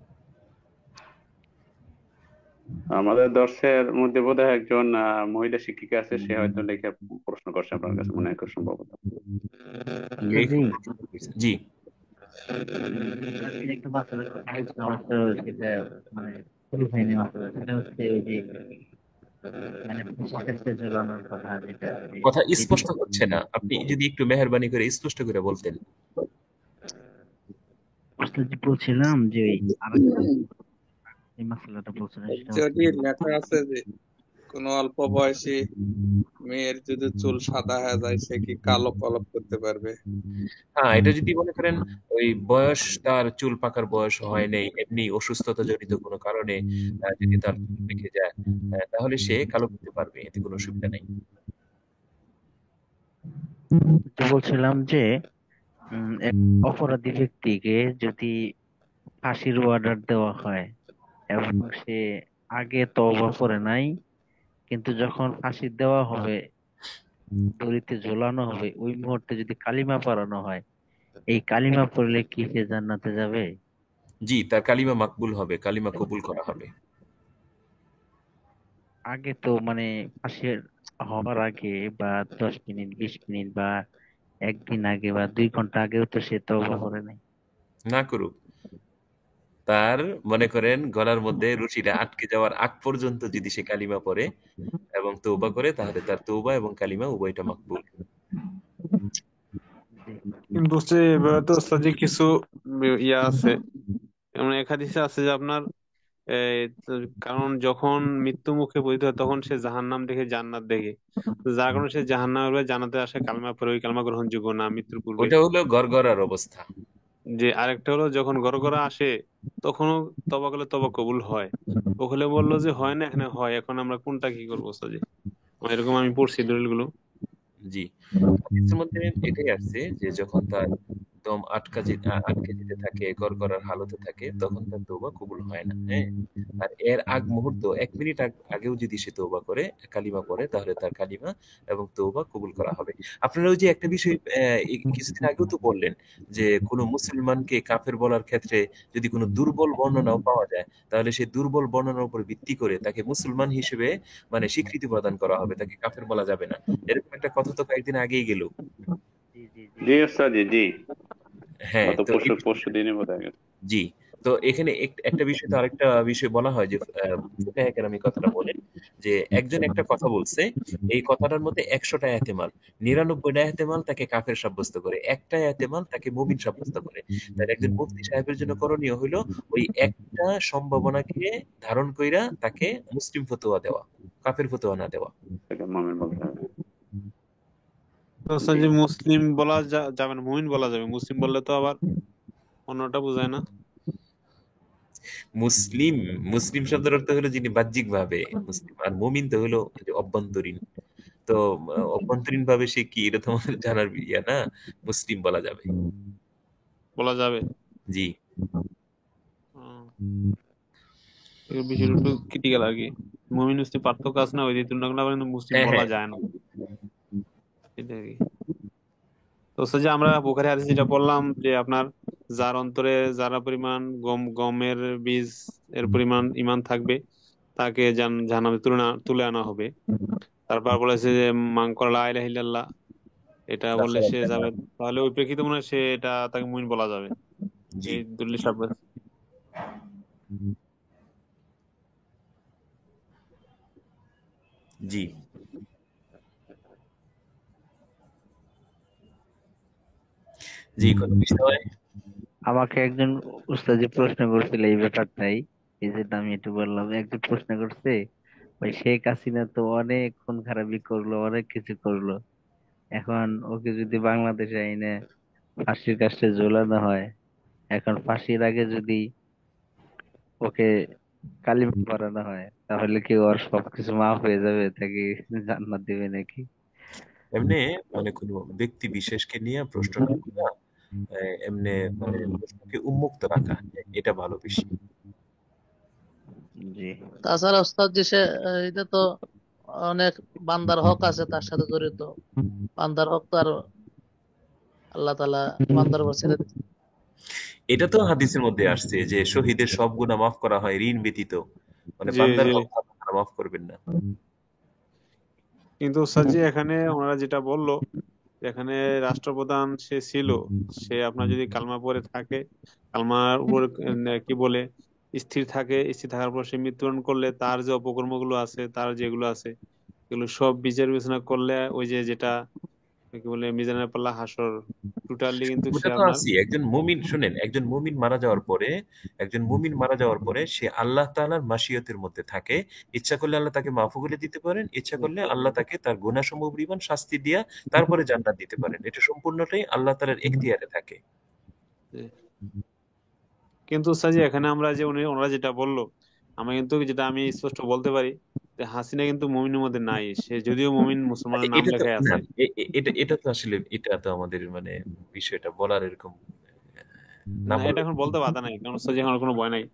আমাদের দর্শের মধ্যে বোধহয় একজন মহিলা শিক্ষিকা আছে, সে হয়তো লিখে প্রশ্ন করছে আপনার কাছে, মনে হয় খুব সম্ভবত। এই জি জি একটা বাচ্চাদের কথা হচ্ছে, আমার তো সেটা মানে ফুল হয়নি মাত্র, সেটা হচ্ছে ওই যে মানে পোশাকের ঝোলানোর কথা, যেটা কথা স্পষ্ট হচ্ছে না, আপনি যদি একটু মেহেরবানি করে স্পষ্ট করে বলতেন। যে বলছিলাম যে ওই আরেকটা এই মশলাটা বলছিলাম, সেটা হচ্ছে যদি লেখা আছে যে কোনো অল্প বয়সী মেয়ের যদি চুল সাদা হয়ে যায়, সে কি কালো কলপ করতে পারবে? হ্যাঁ, এটা যদি মনে করেন ওই বয়স, তার চুল পাকার বয়স হয় নাই, এমনি অসুস্থতা জনিত কোনো কারণে যদি তার চুল পেকে যায়, তাহলে সে কালো করতে পারবে, এতে কোনো অসুবিধা নেই। তো বলছিলাম যে এক অপরাধী ব্যক্তিকে যদি ফাঁসির অর্ডার দেওয়া হয় এবং সে আগে তওবা করে নাই, কিন্তু যখন ফাঁসি দেওয়া হবে, দড়িতে ঝোলানো হবে, ওই মুহূর্তে যদি কালিমা পড়ানো হয়, এই কালিমা পড়লে কি সে জান্নাতে যাবে? জি, তার কালিমা মাকবুল হবে, কালিমা কবুল করা হবে। আগে তো মানে ফাঁসির হওয়ার আগে বা 10 মিনিট 20 মিনিট বা একদিন আগে বা 2 ঘন্টা আগেও তো সে তওবা করে নাই। না করুক, তার মনে করেন গলার মধ্যে রশিটা আটকে যাওয়ার আগ পর্যন্ত যদি সে কালিমা পড়ে এবং তৌবা করে, তাহলে তার তৌবা এবং কালিমা উভয়টা মাকবুল। জি কিন্তু হচ্ছে এবার তো ওস্তাদ যে কিছু ইয়া আছে, যেমন এক হাদিসে আছে যে আপনার এই কারণ যখন মৃত্যু মুখে পতিত হয় তখন সে জাহান্নাম দেখে জান্নাত দেখে, তো যার কারণে সে জাহান্নামে জান্নাতে আসে কালমা পড়ে, ওই কালমা গ্রহণযোগ্য না মৃত্যুর পূর্বে। ওটা হলো গড়গড়ার অবস্থা। যে আরেকটা হলো যখন গড়গড়া আসে তখনও তবা করলে তবা কবুল হয়। ওখানে বললো যে হয় না, এখানে হয়, এখন আমরা কোনটা কি করবো ওস্তাদ? এরকম আমি পড়ছি দলিলগুলো। জি, হাদিসের মধ্যে এটাই আসছে যে যখন তার দম আটকে যেতে থাকে, গড়গড়ার হালতে থাকে, তখন তার তওবা কবুল হয় না। হ্যাঁ, আর এর আগ মুহূর্ত 1 মিনিট আগেও যদি সে তওবা করে, কালিমা পড়ে, তাহলে তার কালিমা এবং তওবা কবুল করা হবে। আপনারা ওই যে একটা বিষয় কিছুদিন আগেও তো বললেন যে কোনো মুসলমানকে কাফের বলার ক্ষেত্রে যদি কোনো দুর্বল বর্ণনাও পাওয়া যায়, তাহলে সেই দুর্বল বর্ণনার উপর ভিত্তি করে তাকে মুসলমান হিসেবে মানে স্বীকৃতি প্রদান করা হবে, তাকে কাফের বলা যাবে না। এরকম একটা কথা তো কয়েকদিন আগেই গেল। জি জি জি জি ওস্তাদ, জি জি, হ্যাঁ, গত তো পরশু দিনে বোধ হয়। জি, তো এখানে একটা বিষয়, তো আরেকটা বিষয় বলা হয় যে ফুকাহে কেরাম এই কথাটা বলেন যে একজন একটা কথা বলছে, এই কথাটার মধ্যে 100টা এহতেমাল, 99টা এহতেমাল তাকে কাফের সাব্যস্ত করে, একটা এহতেমাল তাকে মুমিন সাব্যস্ত করে। তাহলে একজন মুফতি সাহেবের জন্য করণীয় হইলো ওই একটা সম্ভাবনাকে ধারণ কইরা তাকে মুসলিম ফতোয়া দেওয়া, কাফের ফতোয়া না দেওয়া। তাকে মুমিন বলতে হবে। তো ওস্তাদ যে মুসলিম বলা যাবে না, মুমিন বলা যাবে, মুসলিম বললে তো আবার অন্যটা বোঝায় না। মুসলিম, মুসলিম শব্দের অর্থ হলো যিনি বাহ্যিক ভাবে মুসলিম, আর মুমিন তো হলো যে অভ্যন্তরীণ। তো অভ্যন্তরীণ ভাবে সে কি, এটা তো আমাদের জানার ইয়া না, মুসলিম বলা যাবে। বলা যাবে। জি এই বিষয়টা একটু ক্রিটিক্যাল আর কি। মুমিন মুসলিম পার্থক্য আছে না, ওই যে তুলনা করলে আবার কিন্তু মুসলিম হ্যাঁ বলা হ্যাঁ যায় না, এটা আর কি। তো হচ্ছে যে আমরা বুখারী হাদিস যেটা বললাম যে আপনার যার অন্তরে যারা পরিমাণ গমের বীজ এর পরিমাণ ঈমান থাকবে, তাকে জাহান্নামে তুলে আনা হবে। তারপর বলেছে যে মান ক্বালা লা ইলাহা ইল্লাল্লাহ, এটা বললে দাখালাল সে যাবে, জান্নাহ। তাহলে ওই প্রেক্ষিতে মনে হয় সে এটা তাকে মুমিন বলা যাবে। জি এই দলিল সাব্যস্ত। জি জি কোনো বিষয়। আমাকে একজন উস্তাদি প্রশ্ন করছিল এই ব্যাপারটাই, এই যে আমি একটু বললাম, একজন প্রশ্ন করছে ওই শেখ হাসিনা তো অনেক খুন খারাপি করলো, অনেক কিছু করলো, এখন ওকে যদি বাংলাদেশে এনে ফাঁসির কাছে ঝোলানো হয়, এখন ফাঁসির আগে যদি ওকে কালিমা পড়ানো হয়, তাহলে কি ওর সবকিছু মাফ হয়ে যাবে, তাকে জান্নাত দিবে নাকি? এমনি মানে কোনো ব্যক্তি বিশেষকে নিয়ে প্রশ্ন না করা, এমনি মানে প্রশ্নকে উন্মুক্ত রাখা, এটা ভালো বেশি। জি তাছাড়া ওস্তাদ যে সে এটা তো অনেক বান্দার হক আছে তার সাথে জড়িত। বান্দার হক তো আর আল্লাহ তাআলা বান্দার উপর ছেড়ে দিয়েছেন। এটা তো হাদিসের মধ্যে আসছে যে শহীদের সব গুনাহ মাফ করা হয় ঋণ ব্যতীত, মানে জি বান্দার জি। হক আল্লাহ মাফ করবেন না। কিন্তু স্যারজি এখানে ওনারা যেটা বললো, এখানে রাষ্ট্রপ্রধান সে ছিল, সে আপনার যদি কালমা পড়ে থাকে, কালমার উপর কি বলে স্থির থাকে, স্থির থাকার পর সে মৃত্যুবরণ করলে তার যে অপকর্মগুলো আছে, তার যেগুলো আছে, এগুলো সব বিচার বিবেচনা করলে ওই যে যেটা কি বলে মিজানের পাল্লা হাসর, টোটালি কিন্তু সে ওটা তো আপনার আছি একজন মুমিন, শুনেন, একজন মুমিন মারা যাওয়ার পরে, একজন মুমিন মারা যাওয়ার পরে সে আল্লাহ তাআলার মাশিয়তের মধ্যে থাকে। ইচ্ছা করলে আল্লাহ তাকে মাফ করে দিতে পারেন, ইচ্ছা করলে আল্লাহ তাকে তার গুনাহ সমপরিমাণ শাস্তি দিয়া তারপরে জান্নাত দিতে পারেন। এটা সম্পূর্ণটাই আল্লাহ তাআলার এখতিয়ারে থাকে। কিন্তু স্যার এখানে আমরা যে ওনারা যেটা বললো, আমরা কিন্তু যেটা আমি স্পষ্ট বলতে পারি যে হাসিনা কিন্তু মুমিনের মধ্যে নাই, সে যদিও মুমিন আচ্ছা, মুসলমানের নাম এটা তো লেখায় না, আছে। এটা তো আসলে এটা তো আমাদের মানে বিষয়টা বলার এরকম না না, এটা বললে এখন বলতে বাধা নাই, কারণ স্যার এখন কোনো ভয় নাই।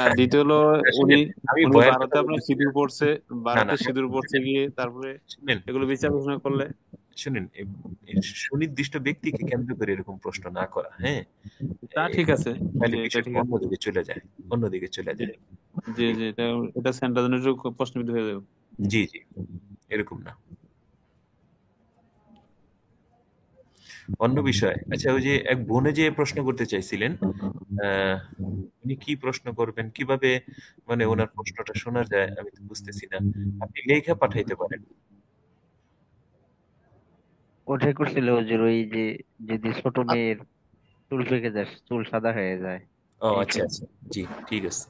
আর দ্বিতীয় হলো উনি শুনেন, আমি উনি ভয়ের কথা ভারতে আপনার বলতেছি না। সিঁদুর পড়ছে, না না ভারতে সিঁদুর পড়ছে গিয়ে তারপরে শুনেন, এগুলো বিচার বিবেচনা করলে। শুনেন, সুনির্দিষ্ট ব্যক্তিকে কেন্দ্র করে এরকম প্রশ্ন না করা, হ্যাঁ, তা ঠিক আছে, তাহলে যে এটা বিষয়টা ঠিক আছে। অন্যদিকে চলে যায়, অন্যদিকে চলে জি যায়। জি জি, এটা সেন্টার জন্য একটু প্রশ্নবিদ্ধ হয়ে যাবে। জি জি, এরকম না, অন্য বিষয়। আচ্ছা, ওই যে এক বোনে যে প্রশ্ন করতে চাইছিলেন, আহ উনি কি প্রশ্ন করবেন, কিভাবে মানে ওনার প্রশ্নটা শোনা যায় আমি তো বুঝতেছি না। আপনি লেখা পাঠাইতে পারেন। ওঠাই করছিল হুজুর, ওই যে যদি ছোট মেয়ের চুল পেকে যায়, চুল সাদা হয়ে যায়, ও এইটা। আচ্ছা আচ্ছা, জি ঠিক আছে,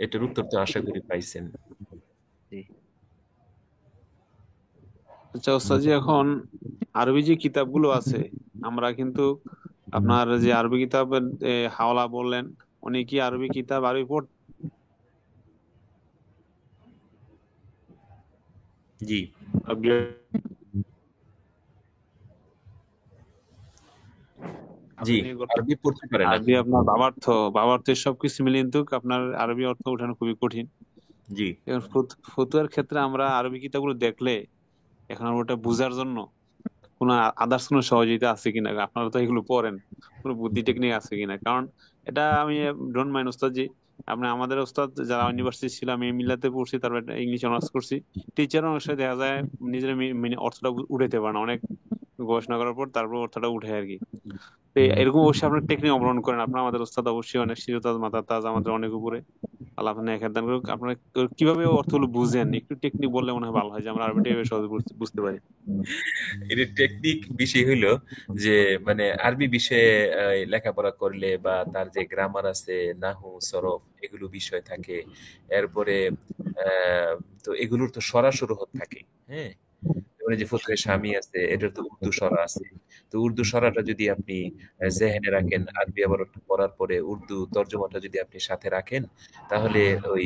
এটার উত্তর তো আশা করি পাইছেন। জি। আচ্ছা ওস্তাদজি, এখন আরবি যে কিতাবগুলো আছে, আমরা কিন্তু আপনার যে আরবি কিতাবের হাওলা বললেন, উনি কি আরবি কিতাব আরবি জি পড়তে? জি, আপনি আরবি পড়তে পারে না। আরবি আপনার বাবার্থ সবকিছু মিলিয়ে কিন্তু আপনার আরবি অর্থ ওঠানো খুবই কঠিন। জি এখন ফতুয়ার ক্ষেত্রে আমরা আরবি কিতাবগুলো দেখলে এখন আর ওটা বোঝার জন্য কোনো আদার্স কোনো সহযোগিতা আছে কিনা, আপনারা তো এগুলো পড়েন, কোনো বুদ্ধি টেকনিক আছে কিনা? কারণ এটা আমি ডোন্ট মাইন্ড ওস্তাদ জি, আপনি আমাদের ওস্তাদ যারা ইউনিভার্সিটি ছিল, আমি মিল্লাতে পড়ছি, তারপর ইংলিশ অনার্স করছি, টিচার অনেক সময় দেখা যায় নিজের অর্থটা উঠাইতে পারে না, অনেক গবেষণা করার পর তারপর অর্থটা উঠে আর কি। তো এরকম অবশ্যই আপনার টেকনিক অবলম্বন করেন, আপনার আমাদের ওস্তাদ অবশ্যই অনেক শিরতাজ মাথা তাজ, আমাদের অনেক উপরে, আল্লাহ আপনার এখানে দান করুক। আপনারা কিভাবে অর্থগুলো বুঝেন একটু টেকনিক বললে মনে হয় ভালো হয়, যে আমরা আরবিটা এভাবে সহজে বুঝতে পারি। এর টেকনিক বিষয় হইলো যে মানে আরবি বিষয়ে লেখাপড়া করলে বা তার যে গ্রামার আছে, নাহু সরফ, এগুলো বিষয় থাকে। এরপরে আহ তো এগুলোর তো সরা শুরু থাকে, হ্যাঁ, যেমন এই যে ফতুয়া স্বামী আছে, এটার তো উর্দু সরা আছে। তো উর্দু সরাটা যদি আপনি জেহেনে রাখেন, আরবি আবার একটু পড়ার পরে উর্দু তর্জমাটা যদি আপনি সাথে রাখেন, তাহলে ওই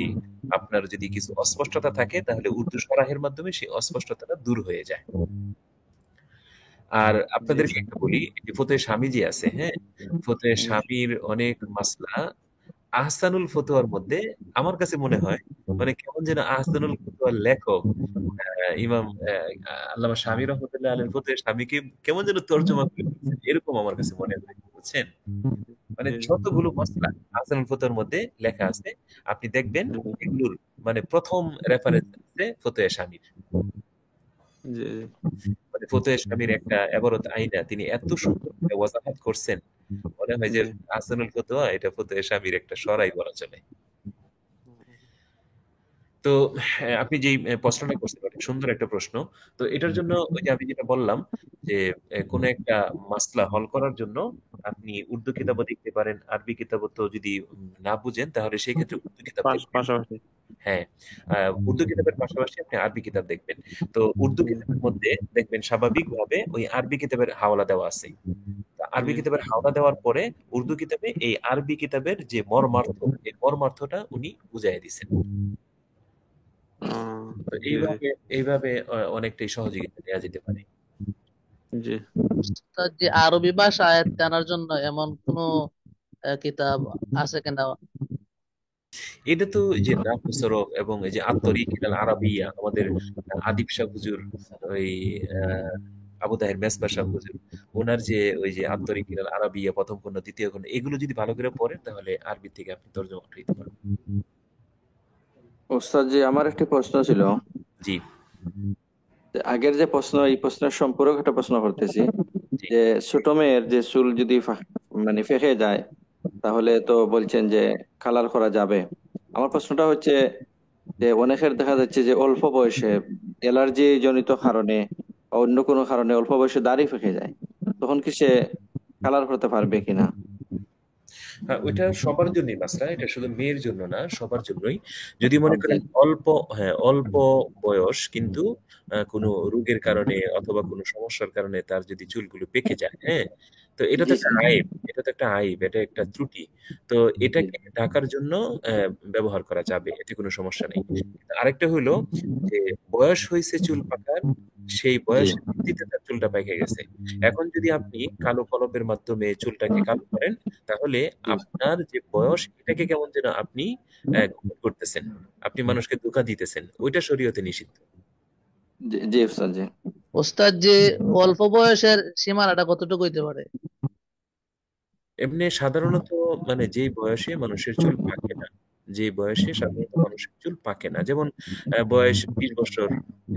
আপনার যদি কিছু অস্পষ্টতা থাকে তাহলে উর্দু সরাহের মাধ্যমে সেই অস্পষ্টতাটা দূর হয়ে যায়। আর জি আপনাদেরকে একটা বলি, এই যে ফতুয়া স্বামী যে আছে, হ্যাঁ, ফতুয়া জি স্বামীর অনেক মাসলা আহসানুল ফতোয়ার মধ্যে আমার কাছে মনে হয় মানে কেমন যেন আহসানুল ফতোয়ার লেখক ইমাম আল্লামা শামী রহমতুল্লাহ আলাইহির ফতোয়া স্বামীকে কেমন যেন তর্জমা করে ফেলছেন, এরকম আমার কাছে মনে হয়, বুঝছেন? মানে জি যতগুলো মাসলা আহসানুল ফতোয়ার মধ্যে লেখা আছে, আপনি দেখবেন জি এগুলোর মানে প্রথম রেফারেন্স আছে ফতোয়া স্বামীর। জি মানে ফতোয়া স্বামীর একটা এবারত আইনা তিনি এত সুন্দর করে ওয়াজাহাত করছেন, মনে হয় যে জি। আহসানুল ফতোয়া এটা ফতোয়া স্বামীর একটা সরাই বলা চলে। তো হ্যাঁ, আপনি যেই প্রশ্নটা করছেন অনেক সুন্দর একটা প্রশ্ন। তো এটার জন্য ওই যে আমি যেটা বললাম যে কোন একটা মাসলা হল করার জন্য আপনি উর্দু কিতাবও দেখতে পারেন, আরবি কিতাবও তো যদি না বুঝেন তাহলে সেই ক্ষেত্রে উর্দু কিতাব দেখবেন। পাশাপাশি। হ্যাঁ, উর্দু কিতাবের পাশাপাশি আপনি আরবি কিতাব দেখবেন। তো উর্দু কিতাবের মধ্যে দেখবেন স্বাভাবিকভাবে ওই আরবি কিতাবের হাওলা দেওয়া আছে। তা আরবি জি। কিতাবের হাওলা দেওয়ার পরে উর্দু কিতাবে এই আরবি কিতাবের যে মর্মার্থ, এই মর্মার্থটা উনি বুঝাইয়া দিছেন। তো জি জি এইভাবে অনেকটাই সহযোগিতা দেওয়া যেতে পারে। জি। তার যে আরবি ভাষা আয়াত জানার জন্য এমন কোন কিতাব আছে কিনা? এটা তো এই যে নাহু সরফ এবং এই যে আত-তরিক ইলাল আরাবিয়া, আমাদের আদিব শাহ হুজুর ওই আবু তাহের মেসবা সাহেব হুজুর, ওনার যে ওই যে আন্তরিক ইলাল আরাবিয়া প্রথম খণ্ড দ্বিতীয় খণ্ড এগুলো যদি ভালো করে পড়েন তাহলে আরবি থেকে আপনি তর্জমা নিতে পারবেন। ওস্তাদ জি, আমার একটি প্রশ্ন ছিল। জি যে আগের যে প্রশ্ন, এই প্রশ্নের সম্পর্ক একটা প্রশ্ন করতেছি। জি যে ছোট মেয়ের যে চুল যদি মানে ফেঁকে যায়, তাহলে তো বলছেন যে কালার করা যাবে। আমার প্রশ্নটা হচ্ছে যে অনেকের দেখা যাচ্ছে যে অল্প বয়সে অ্যালার্জি জনিত কারণে বা অন্য কোনো কারণে অল্প বয়সে দাড়ি পেকে যায়, তখন কি সে কালার করতে পারবে কিনা? হ্যাঁ, ওইটা সবার জন্যই মাসলা, এটা শুধু মেয়ের জন্য না, সবার জন্যই। যদি মনে জি করেন অল্প, হ্যাঁ অল্প বয়স কিন্তু কোনো রোগের কারণে অথবা কোনো সমস্যার কারণে তার যদি চুলগুলো পেকে যায়, হ্যাঁ, তো এটা তো জি একটা স্যার। আইব, এটা তো একটা আইব, এটা একটা ত্রুটি। তো জি এটাকে ঢাকার জন্য ব্যবহার করা যাবে, এতে কোনো সমস্যা নেই। কিন্তু আরেকটা হলো যে বয়স হয়েছে চুল পাকার, সেই জি বয়সের ভিত্তিতে তার চুলটা পেকে গেছে। এখন যদি আপনি কালো কলপের মাধ্যমে চুলটাকে কালো করেন, তাহলে জি আপনার যে বয়স এটাকে কেমন যেন আপনি গোপন করতেছেন, আপনি মানুষকে ধোঁকা দিতেছেন, ওইটা শরীয়তে নিষিদ্ধ। জি জি ওস্তাদ জি। ওস্তাদ যে অল্প বয়সের সীমানাটা কতটুকু হইতে পারে? এমনি সাধারণত মানে যেই বয়সে মানুষের চুল পাকে না, যে বয়সে সাধারণত মানুষের চুল পাকে না, যেমন বয়স 20 বছর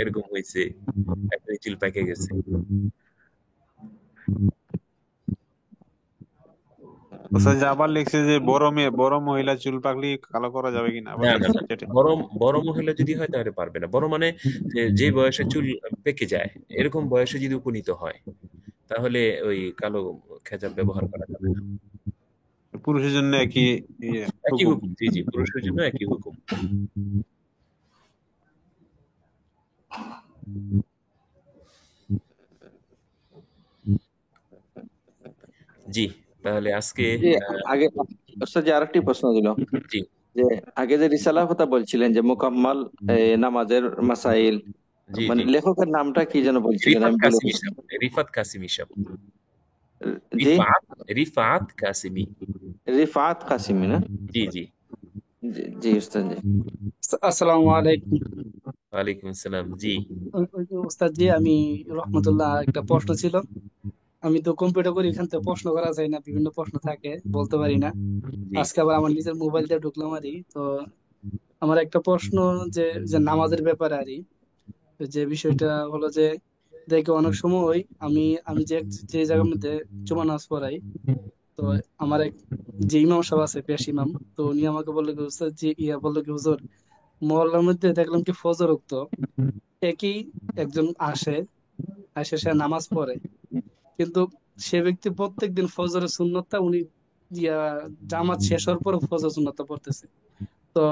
এরকম হয়েছে, এখন চুল পাকে গেছে। ওস্তাদ যে আবার লিখছে যে বড় মহিলা চুল পাকলে কালো করা যাবে কিনা, আবার না না লিখছে না, চ্যাটে। বড় বড় মহিলা যদি হয় তাহলে পারবে না। বড় মানে যে বয়সে চুল পেকে যায়, এরকম বয়সে যদি উপনীত হয় তাহলে ওই কালো খেজাব ব্যবহার করা যাবে না। পুরুষের জন্য একই একই হুকুম। হুকুম, জি জি, পুরুষের জন্য একই হুকুম। জি, তাহলে আজকে জি, আহ, আগে ওস্তাদ জি আরেকটি প্রশ্ন ছিল। জি যে আগে যে রিসালার কথা বলছিলেন যে মোকাম্মাল নামাজের মাসাইল, জি মানে জি, লেখকের নামটা কি যেন বলছিলেন, রিফাত আমি ভুলে কাসিমি গেছি। সাহেব, রিফাত কাসিমি সাহেব, জি, রিফাত, রিফাত কাসিমি। রিফাত কাসিমি না? জি জি, জি জি ওস্তাদ জি। আসসালামু আলাইকুম। ওয়ালাইকুম আসসালাম। জি ওস্তাদ জি, আমি রহমতুল্লাহ, একটা প্রশ্ন ছিল। আমি তো কম্পিউটার করি, এখান থেকে প্রশ্ন করা যায় না, বিভিন্ন প্রশ্ন থাকে, বলতে পারি না। জি আজকে আবার আমার নিজের মোবাইল দিয়ে ঢুকলাম আরই তো। আমার একটা প্রশ্ন যে যে নামাজের ব্যাপারে আরই, যে বিষয়টা হলো যে দেখে অনেক সময় আমি আমি যে যে জায়গার মধ্যে জুমা নামাজ পড়াই, তো আমার এক যে ইমাম সাহেব আছে, পেশ ইমাম, তো উনি আমাকে বললো কি উস্তাদ জি, বললো কি হুজুর, মহল্লার মধ্যে দেখলাম কি ফজর উক্ত একই একজন আসে, এসে সে নামাজ পড়ে, কিন্তু সে ব্যক্তি প্রত্যেকদিন ফজরের সুন্নতটা উনি ইয়া জামাত শেষ হওয়ার পর ফজর সুন্নতটা পড়তেছে। তো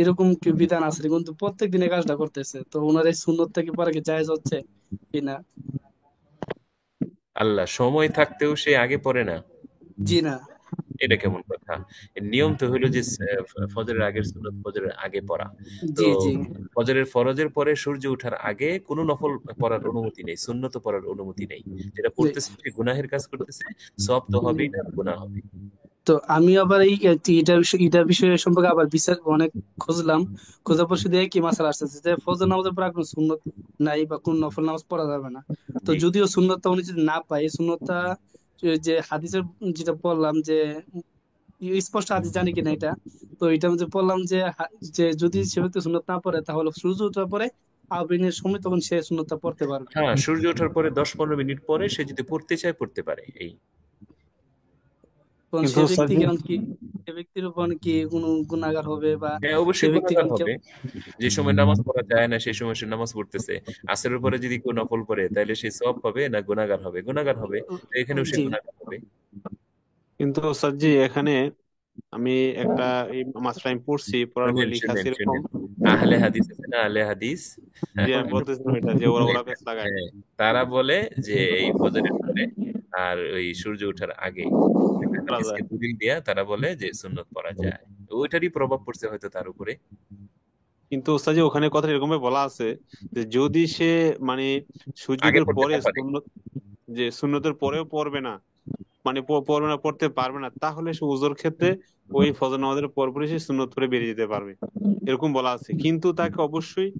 এরকম কি বিধান আছে, কিন্তু প্রত্যেকদিন এই কাজটা করতেছে, তো ওনার এই সুন্নতটা কি পরে কি জায়েজ হচ্ছে কিনা? আল্লাহ, সময় থাকতেও সে আগে পড়ে না, জি না। এটা কেমন কথা? এর নিয়ম তো হলো যে ফজরের আগের সুন্নত ফজরের আগে পড়া। তো জি জি ফজরের ফরজের পরে সূর্য ওঠার আগে কোনো নফল পড়ার অনুমতি নেই, সুন্নত পড়ার অনুমতি নেই। যেটা জি। পড়তেছে সে গুনাহের কাজ করতেছে, সওয়াব তো হবেই না, গুনাহ হবে। তো আমি আবার এই এটা বিষয়ে সম্পর্কে আবার বিচার অনেক খুঁজলাম, খোঁজার পর শুধু একই মাসালা আসতেছে যে ফজর নামাজের পর আর কোনো সুন্নত নাই বা কোন নফল নামাজ পড়া যাবে না। তো জি যদিও সুন্নতটা উনি যদি না পায়, এই সুন্নতটা যে হাদিসের যেটা বললাম যে স্পষ্ট হাদিস জানি কিনা এটা, তো এটা যে বললাম যে যে যদি সে ব্যক্তি সুন্নত না পড়ে তাহলে সূর্য ওঠার পরে আবিনের সময় তখন সে সুন্নতটা পড়তে পারবে। হ্যাঁ, সূর্য ওঠার পরে 10-15 মিনিট পরে সে যদি পড়তে চায় পড়তে পারে, এই। তখন কিন্তু সে ওস্তাদ ব্যক্তি জি, কেমন কি, সে ব্যক্তির উপর কি কোনো গুনাহগার হবে, বা হ্যাঁ সে অবশ্যই ব্যক্তি গুনাহগার কেমন হবে। যে সময় নামাজ পড়া যায় না সেই সময় সে নামাজ পড়তেছে, আসরের পরে যদি কেউ নফল পড়ে তাহলে সে সওয়াব হবে না গুনাহগার হবে? গুনাহগার হবে। তো এখানেও সে জি গুনাহগার হবে। কিন্তু ওস্তাদ জি এখানে আমি একটা এই মাসটা আমি পড়ছি, পড়ার পরে শুনেন লেখা আছে শুনেন এরকম। শুনেন, আহলে হাদিস আছে না, আহলে হাদিস, যে আমি বলতেছিলাম এটা যে ওরা ওরা পেছ লাগায়। হ্যাঁ, তারা বলে যে এই ফজরের পরে আর ওই সূর্য ওঠার আগে একটা করা হাদিসকে যায়। দলিল দিয়া তারা বলে যে সুন্নত পড়া যায়। তো ওইটারই প্রভাব পড়ছে হয়তো তার উপরে। কিন্তু ওস্তাদ জি ওখানে কথা এরকম ভাবে বলা আছে যে যদি সে মানে আগে সুযোগের পড়তে পরে না পারে, যে সুন্নতের পরেও পড়বে না, মানে পড়বে না, পড়তে পারবে না, তাহলে সে ওযুর ক্ষেত্রে ওই ফজর নামাজের পরপরই সে সুন্নত পড়ে বেরিয়ে যেতে পারবে, এরকম বলা আছে। কিন্তু তাকে অবশ্যই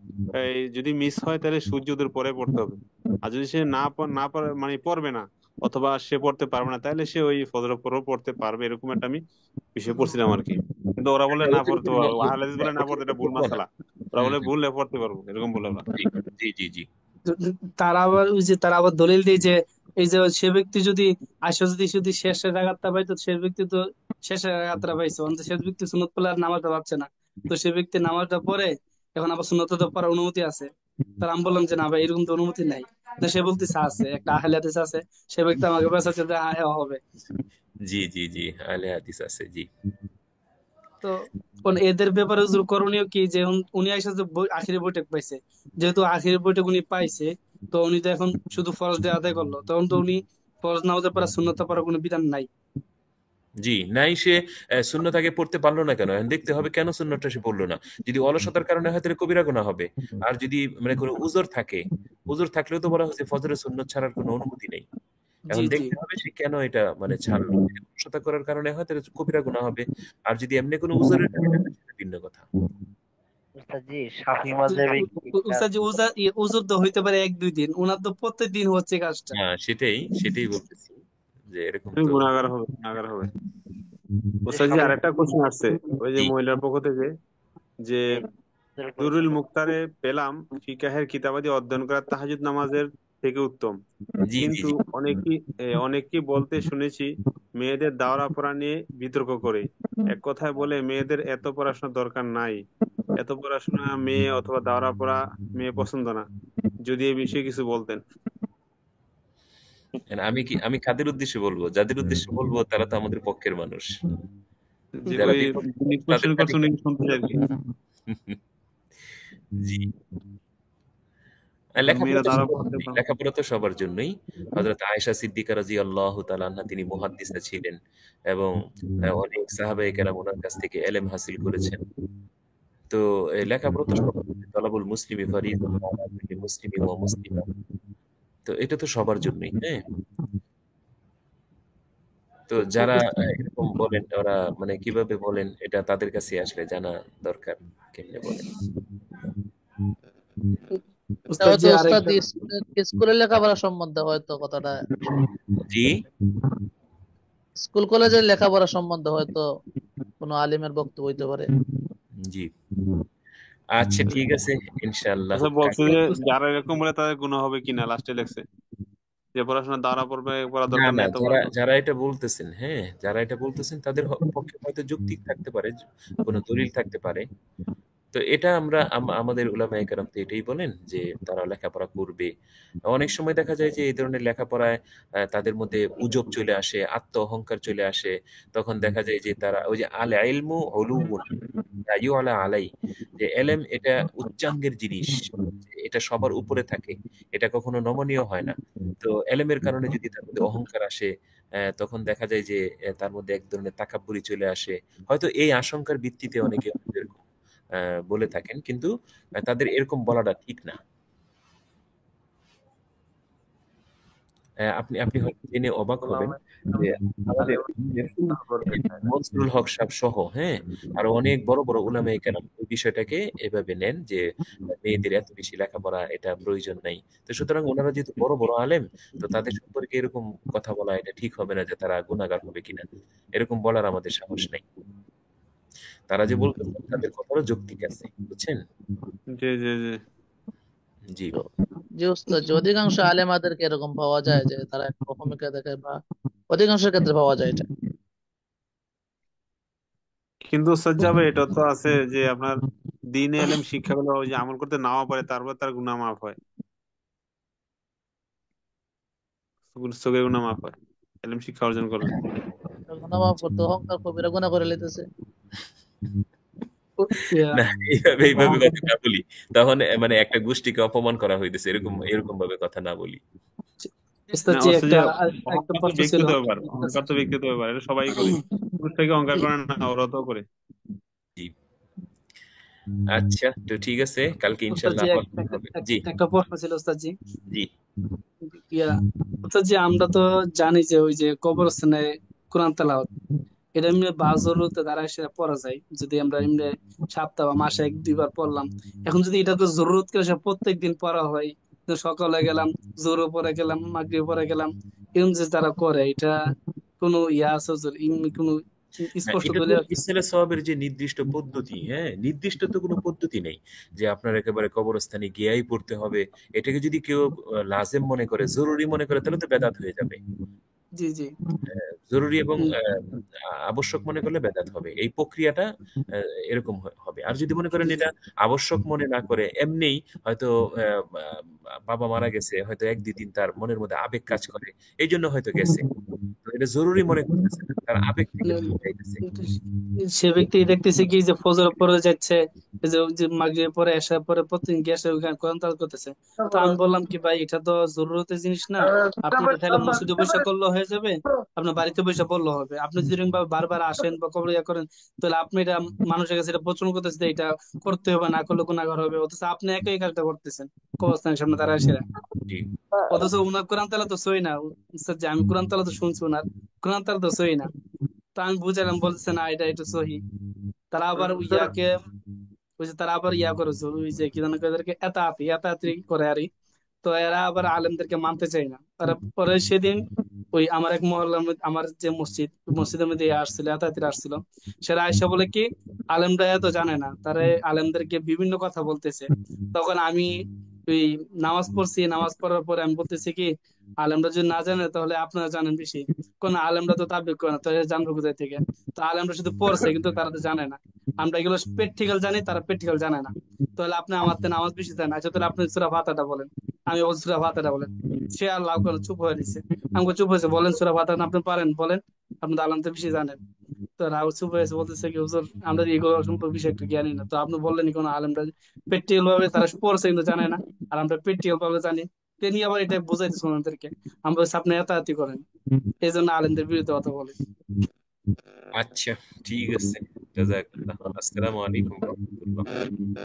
এই যদি মিস হয় তাহলে সূর্য উদয়ের পরে পড়তে হবে। আর যদি সে না পারে মানে পড়বে না অথবা সে পড়তে পারবে না, তাহলে সে ওই ফজরের পরও পড়তে পারবে, এরকম একটা আমি বিষয় পড়ছিলাম আর কি। কিন্তু ওরা বলে না পড়তে পারবো, আহলে হাদিস বলে না পড়তে, এটা ভুল মাসালা। ওরা বলে ভুললে পড়তে পারবো, এরকম বলে ওরা। জি জি জি তারা আবার দলিল দেয় যে এই যে সে ব্যক্তি যদি আসে যদি যদি শেষের রাকাতটা পাইতো, সে ব্যক্তি তো শেষের রাকাতটা পাইছে, অন্তত সে ব্যক্তি সুন্নত পড়লে আর নামাজটা পাচ্ছে না, তো সে ব্যক্তি নামাজটা পড়ে এখন আবার সুন্নত তো পড়ার অনুমতি আছে। তার আমি বললাম যে না ভাই, এরকম তো অনুমতি নাই। না, সে বলতেছে আছে, একটা আহলে হাদিস আছে, সে ব্যক্তি আমাকে বেসাচ্ছে যে হ্যাঁ হ্যাঁ হবে। জি জি জি আহলে হাদিস আছে জি। তো এদের ব্যাপারে হুজুর করণীয় কি, যে উনি আইসা যে আখিরি বৈঠক পাইছে, যেহেতু আখিরি বৈঠক উনি পাইছে, তো উনি তো এখন শুধু ফরজ দিয়ে আদায় করলো, তখন তো উনি ফরজ নামাজের পড়া সুন্নত পড়ার কোনো বিধান নাই। জি নাই, সে সুন্নত আগে পড়তে পারলো না কেন, এখন দেখতে হবে কেন সুন্নতটা সে পড়লো না। যদি অলসতার কারণে হয় তাহলে কবিরা গুনাহ হবে। আর যদি মানে কোনো উযর থাকে, উযর থাকলেও তো বলা হচ্ছে ফজরের সুন্নত ছাড়ার কোনো অনুমতি নেই। জি এখন জি দেখতে হবে সে কেন এটা মানে ছাড়লো। যদি অলসতা করার কারণে হয় তাহলে কবিরা গুনাহ হবে। আর যদি এমনি কোনো উযরের কারণে হয় সেটা ভিন্ন কথা। উস্তাদ জি, শাফি মাযহাবে একটা উস্তাদ জি, উজুর তো হইতে পারে 1-2 দিন, উনার তো প্রত্যেক দিন হচ্ছে কাজটা। হ্যাঁ সেটাই বলতেছি যে এরকম তো। গুনাহগার হবে, গুনাহগার হবে। যে ওস্তাদ জি, শাফি আরেকটা কোশ্চেন আসছে ওই যে জি মহিলার পক্ষ থেকে, যে জি হুজুরের উপরে দুরুল প্রশ্ন। মুখতারে পেলাম ফিকাহের কিতাবাদি অধ্যয়ন করা তাহাজ্জুদ নামাজের থেকে উত্তম, জি জি কিন্তু জি অনেককে বলতে শুনেছি মেয়েদের দাওরা পড়া নিয়ে বিতর্ক করে। এক কথায় বলে মেয়েদের এত পড়াশোনার দরকার নাই, এত পড়াশোনা মেয়ে অথবা দাওরা পড়া মেয়ে পছন্দ না। যদি এই বিষয়ে কিছু বলতেন। And আমি কাদের উদ্দেশ্যে বলবো, যাদের উদ্দেশ্যে বলবো তারা তো আমাদের পক্ষের মানুষ, যে যারা ওই বিপক্ষ যিনি তাদের কোশ্চেন খালি। করছেন উনি শুনতে চাই আর কি। জি এখন লেখাপড়া মেয়েরা তো দাওরা সবার পড়তে জন্যই, পারে। লেখাপড়া তো সবার জন্যই। হযরত আয়েশা সিদ্দিকা রাদিয়াল্লাহু তাআলা আনহা তিনি মুহাদ্দিসা ছিলেন এবং অনেক সাহাবায়ে কেরাম ওনার কাছ থেকে ইলম হাসিল করেছেন। তো লেখাপড়া তো সবার জন্যই। তলাবুল মুসলিমি ফারিদাতুন আলা কুল্লি মুসলিমিন ওয়া মুসলিমা। তো এটা তো সবার জন্যই, হ্যাঁ? তো যারা এরকম বলেন ওরা মানে কিভাবে বলেন এটা তাদের কাছে আসলে জানা দরকার, কেমনে বলেন। এটা উস্তাদ হয়তো জি উস্তাদ আরেকটা, স্কুলের লেখাপড়া সম্বন্ধে হয়তো কথাটা, জি স্কুল কলেজের লেখাপড়া সম্বন্ধে হয়তো কোনো আলিমের বক্তব্য হইতে পারে। জি আচ্ছা ঠিক আছে ইনশাআল্লাহ আচ্ছা, বলছে কালকে। যে যারা এরকম বলে তাদের গুনাহ হবে কিনা, লাস্টে লেখছে যে পড়াশোনা দাওরা পড়বে, পড়া না দরকার না নেই, এত যারা পড়াশোনা। যারা এটা বলতেছেন, হ্যাঁ যারা এটা বলতেছেন তাদের পক্ষে হয়তো যৌক্তিক থাকতে পারে, কোনো দলিল থাকতে পারে। তো এটা আমরা আমাদের উলামায়ে কেরাম তো এটাই বলেন যে তারা লেখাপড়া করবে। অনেক সময় দেখা যায় যে এই ধরনের লেখাপড়ায় তাদের মধ্যে উজব চলে আসে, আত্ম অহংকার চলে আসে। তখন দেখা যায় যে তারা ওই যে আল ইলমু উলুউন লা ইউলা আলাই, যে এলেম এটা উচ্চাঙ্গের জিনিস, এটা সবার উপরে থাকে, এটা কখনো নমনীয় হয় না। তো এলেমের কারণে যদি তার মধ্যে অহংকার আসে, তখন দেখা যায় যে তার মধ্যে এক ধরনের তাকাব্বুরি চলে আসে। হয়তো এই আশঙ্কার ভিত্তিতে অনেকে এরকম বলে থাকেন, কিন্তু তাদের এরকম বলাটা ঠিক না। আপনি আপনি হয়তো জেনে অবাক হবেন যে আমাদের মনসুরুল হক সাহেব সহ, হ্যাঁ, আরো অনেক বড় বড় উলামায়ে কেরাম এই বিষয়টাকে এভাবে নেন যে মেয়েদের এত বেশি লেখাপড়া এটা প্রয়োজন নাই। তো সুতরাং ওনারা যেহেতু বড় বড় আলেম, তো তাদের সম্পর্কে এরকম কথা বলা এটা ঠিক হবে না যে তারা গুনাহগার হবে কিনা, এরকম বলার আমাদের সাহস নাই। তারা যে বলতেছেন তাদের কথারও যৌক্তিক আছে, বুঝছেন? জি জি জি। জি যে উস্তাদ, যে অধিকাংশ আলেমাদেরকে এরকম পাওয়া যায় যে তারা একটা ভূমিকা দেখায়, বা অধিকাংশ ক্ষেত্রে পাওয়া যায় এটা। কিন্তু সজ্জাবে এটা তো আছে যে আপনার দিন এলেম শিক্ষাগুলো ওই যে আমল করতে নাও পারে, তারপর তার গুনাহ মাফ হয়, সগীর গুনাহ মাফ হয় এলেম শিক্ষা অর্জন করলে। গুনাহ মাফ করতে অহংকার কবিরা গুনাহ করে লইতেছে। ইয়া, না, এইভাবে কথা না বলি, তখন মানে একটা গোষ্ঠীকে অপমান করা হইতেছে, এরকম এরকম ভাবে কথা না বলি। উস্তাদ না জি অথচ একটা একটা অহংকার তো প্রশ্ন ছিল। ব্যক্তিগত ব্যাপার, অহংকার তো ব্যক্তিগত ব্যাপার, এটা সবাই করে, পুরুষ থেকে অহংকার করে না, ওরা তো করে। জি আচ্ছা, তো ঠিক আছে, কালকে উস্তাদ ইনশাল্লাহ জি আবার কথা হবে। জি একটা প্রশ্ন ছিল উস্তাদ জি। জি ইয়া, উস্তাদ জি আমরা তো জানি যে ওই যে কবরস্থানে কোরআন তেলাওয়াত, এটা এমনি বা জরুরতে দ্বারা সেটা পড়া যায়, যদি আমরা এমনি সপ্তাহ বা মাসে 1-2 বার পড়লাম। এখন যদি এটা তো জরুরত করে প্রত্যেক দিন পড়া হয়, তো সকালে গেলাম, জোহর পরে গেলাম, মাগরিব পরে গেলাম, এরকম যে তারা করে, এটা কোনো ইয়া আছে হুজুর? কোনো হ্যাঁ, স্পষ্ট এটা তো দলিল আছে? ইসলামের সওয়াবের যে নির্দিষ্ট পদ্ধতি, হ্যাঁ, নির্দিষ্ট তো কোনো পদ্ধতি নেই যে আপনার একেবারে কবরস্থানে গিয়াই পড়তে হবে। এটাকে যদি কেউ লাজেম মনে করে, জরুরি মনে করে, তাহলে তো বেদাত হয়ে যাবে। জি জি। জরুরি এবং হুম, আবশ্যক মনে করলে বেদাত হবে, এই প্রক্রিয়াটা এরকম হবে। আর যদি মনে করেন জি জি। এটা আবশ্যক মনে না করে এমনিই হয়তো বাবা মারা গেছে, হয়তো এক দুই দিন তার মনের মধ্যে আবেগ কাজ করে, এই জন্য হয়তো গেছে, তো এটা জরুরি মনে করতেছে না, তার আবেগ থেকে মানে যাইতেছে। সে ব্যক্তি দেখতেছে কি যে ফজর পরে যাচ্ছে, এই যে মাগরিবের পরে আসার পরে প্রতিদিন গিয়ে আসে ওখানে কোরআন তেলাওয়াত করতেছে। তো আমি বললাম কি ভাই, এটা তো জরুরতের জিনিস না, আপনি তো তাহলে মসজিদে বসে করলে হয়ে যাবে, আপনার বাড়িতে বসে পড়লে হবে। আপনি যদি এরকম ভাবে বারবার আসেন বা কবর ইয়া করেন, তাহলে আপনি এটা মানুষের কাছে এটা প্রচার করতেছেন যে এটা করতে হবে, না করলে গুনাহগার হবে, অথচ আপনি একই কাজটা করতেছেন কবরস্থানের সামনে দাঁড়ায় সেরা। জি। অথচ উনার কোরআন তেলাওয়াত তো সই না। স্যার, যে আমি কোরআন তেলাওয়াত তো শুনছি, উনার কোরআন তেলাওয়াত তো সই না। তো আমি বুঝালাম, বলতেছে না এটা এটা সহি। তারা আবার ইয়াকে, ওই যে তারা আবার ইয়া করে, ওই যে কি জানো এদেরকে এতাআতি এতাআতি করে আরই। তো এরা আবার আলেমদেরকে মানতে চায় না। তারা পরে সেদিন ওই আমার এক মহল্লার মধ্যে, আমার যে মসজিদ, মসজিদের মধ্যে ইয়ে আসছিল, এতাআতিরা আসছিল। সেরা আয়সা বলে কি, আলেমরা এত জানে না, তারা আলেমদেরকে বিভিন্ন কথা বলতেছে। তখন আমি ওই নামাজ পড়ছি, নামাজ পড়ার পরে আমি বলতেছি কি, আলেমরা যদি না জানে তাহলে আপনারা জানেন বেশি। কোন আলেমরা তো তাবিক করে না, তো এরা জানবে কোথায় থেকে? তো আলেমরা শুধু পড়ছে কিন্তু তারা তো জানে না। আমরা এগুলো প্র্যাকটিক্যাল জানি, তারা প্র্যাকটিক্যাল জানে না। তাহলে আপনি আমার থেকে নামাজ বেশি জানেন, আচ্ছা তাহলে আপনি সূরা ফাতিহাটা বলেন। আমি বলছি সূরা ফাতিহাটা বলেন। সে আর লাভ করে চুপ হয়ে নিছে। আমাকে চুপ হয়েছে, বলেন সূরা ফাতিহা আপনি পারেন, বলেন, আপনি তো আলেম থেকে বেশি জানেন। তো রাহুল চুপ হয়েছে, বলতেছে কি হুজুর, আমরা এগুলো সম্পর্কে বেশি একটু জ্ঞানী না। তো আপনি বললেন কোন আলেমরা প্র্যাকটিক্যাল ভাবে তারা পড়ছে কিন্তু জানে না, আর আমরা প্র্যাকটিক্যাল ভাবে জানি। তিনি আবার এটা বোঝাইতেছে ওনাদেরকে। আমরা বলছি আপনি এতাহাতি করেন, এই জন্য আলেমদের বিরুদ্ধে কথা বলে। আচ্ছা, ঠিক আছে, জাযাকাল্লাহ। আসসালামু আলাইকুম ওয়া রাহমাতুল্লাহ।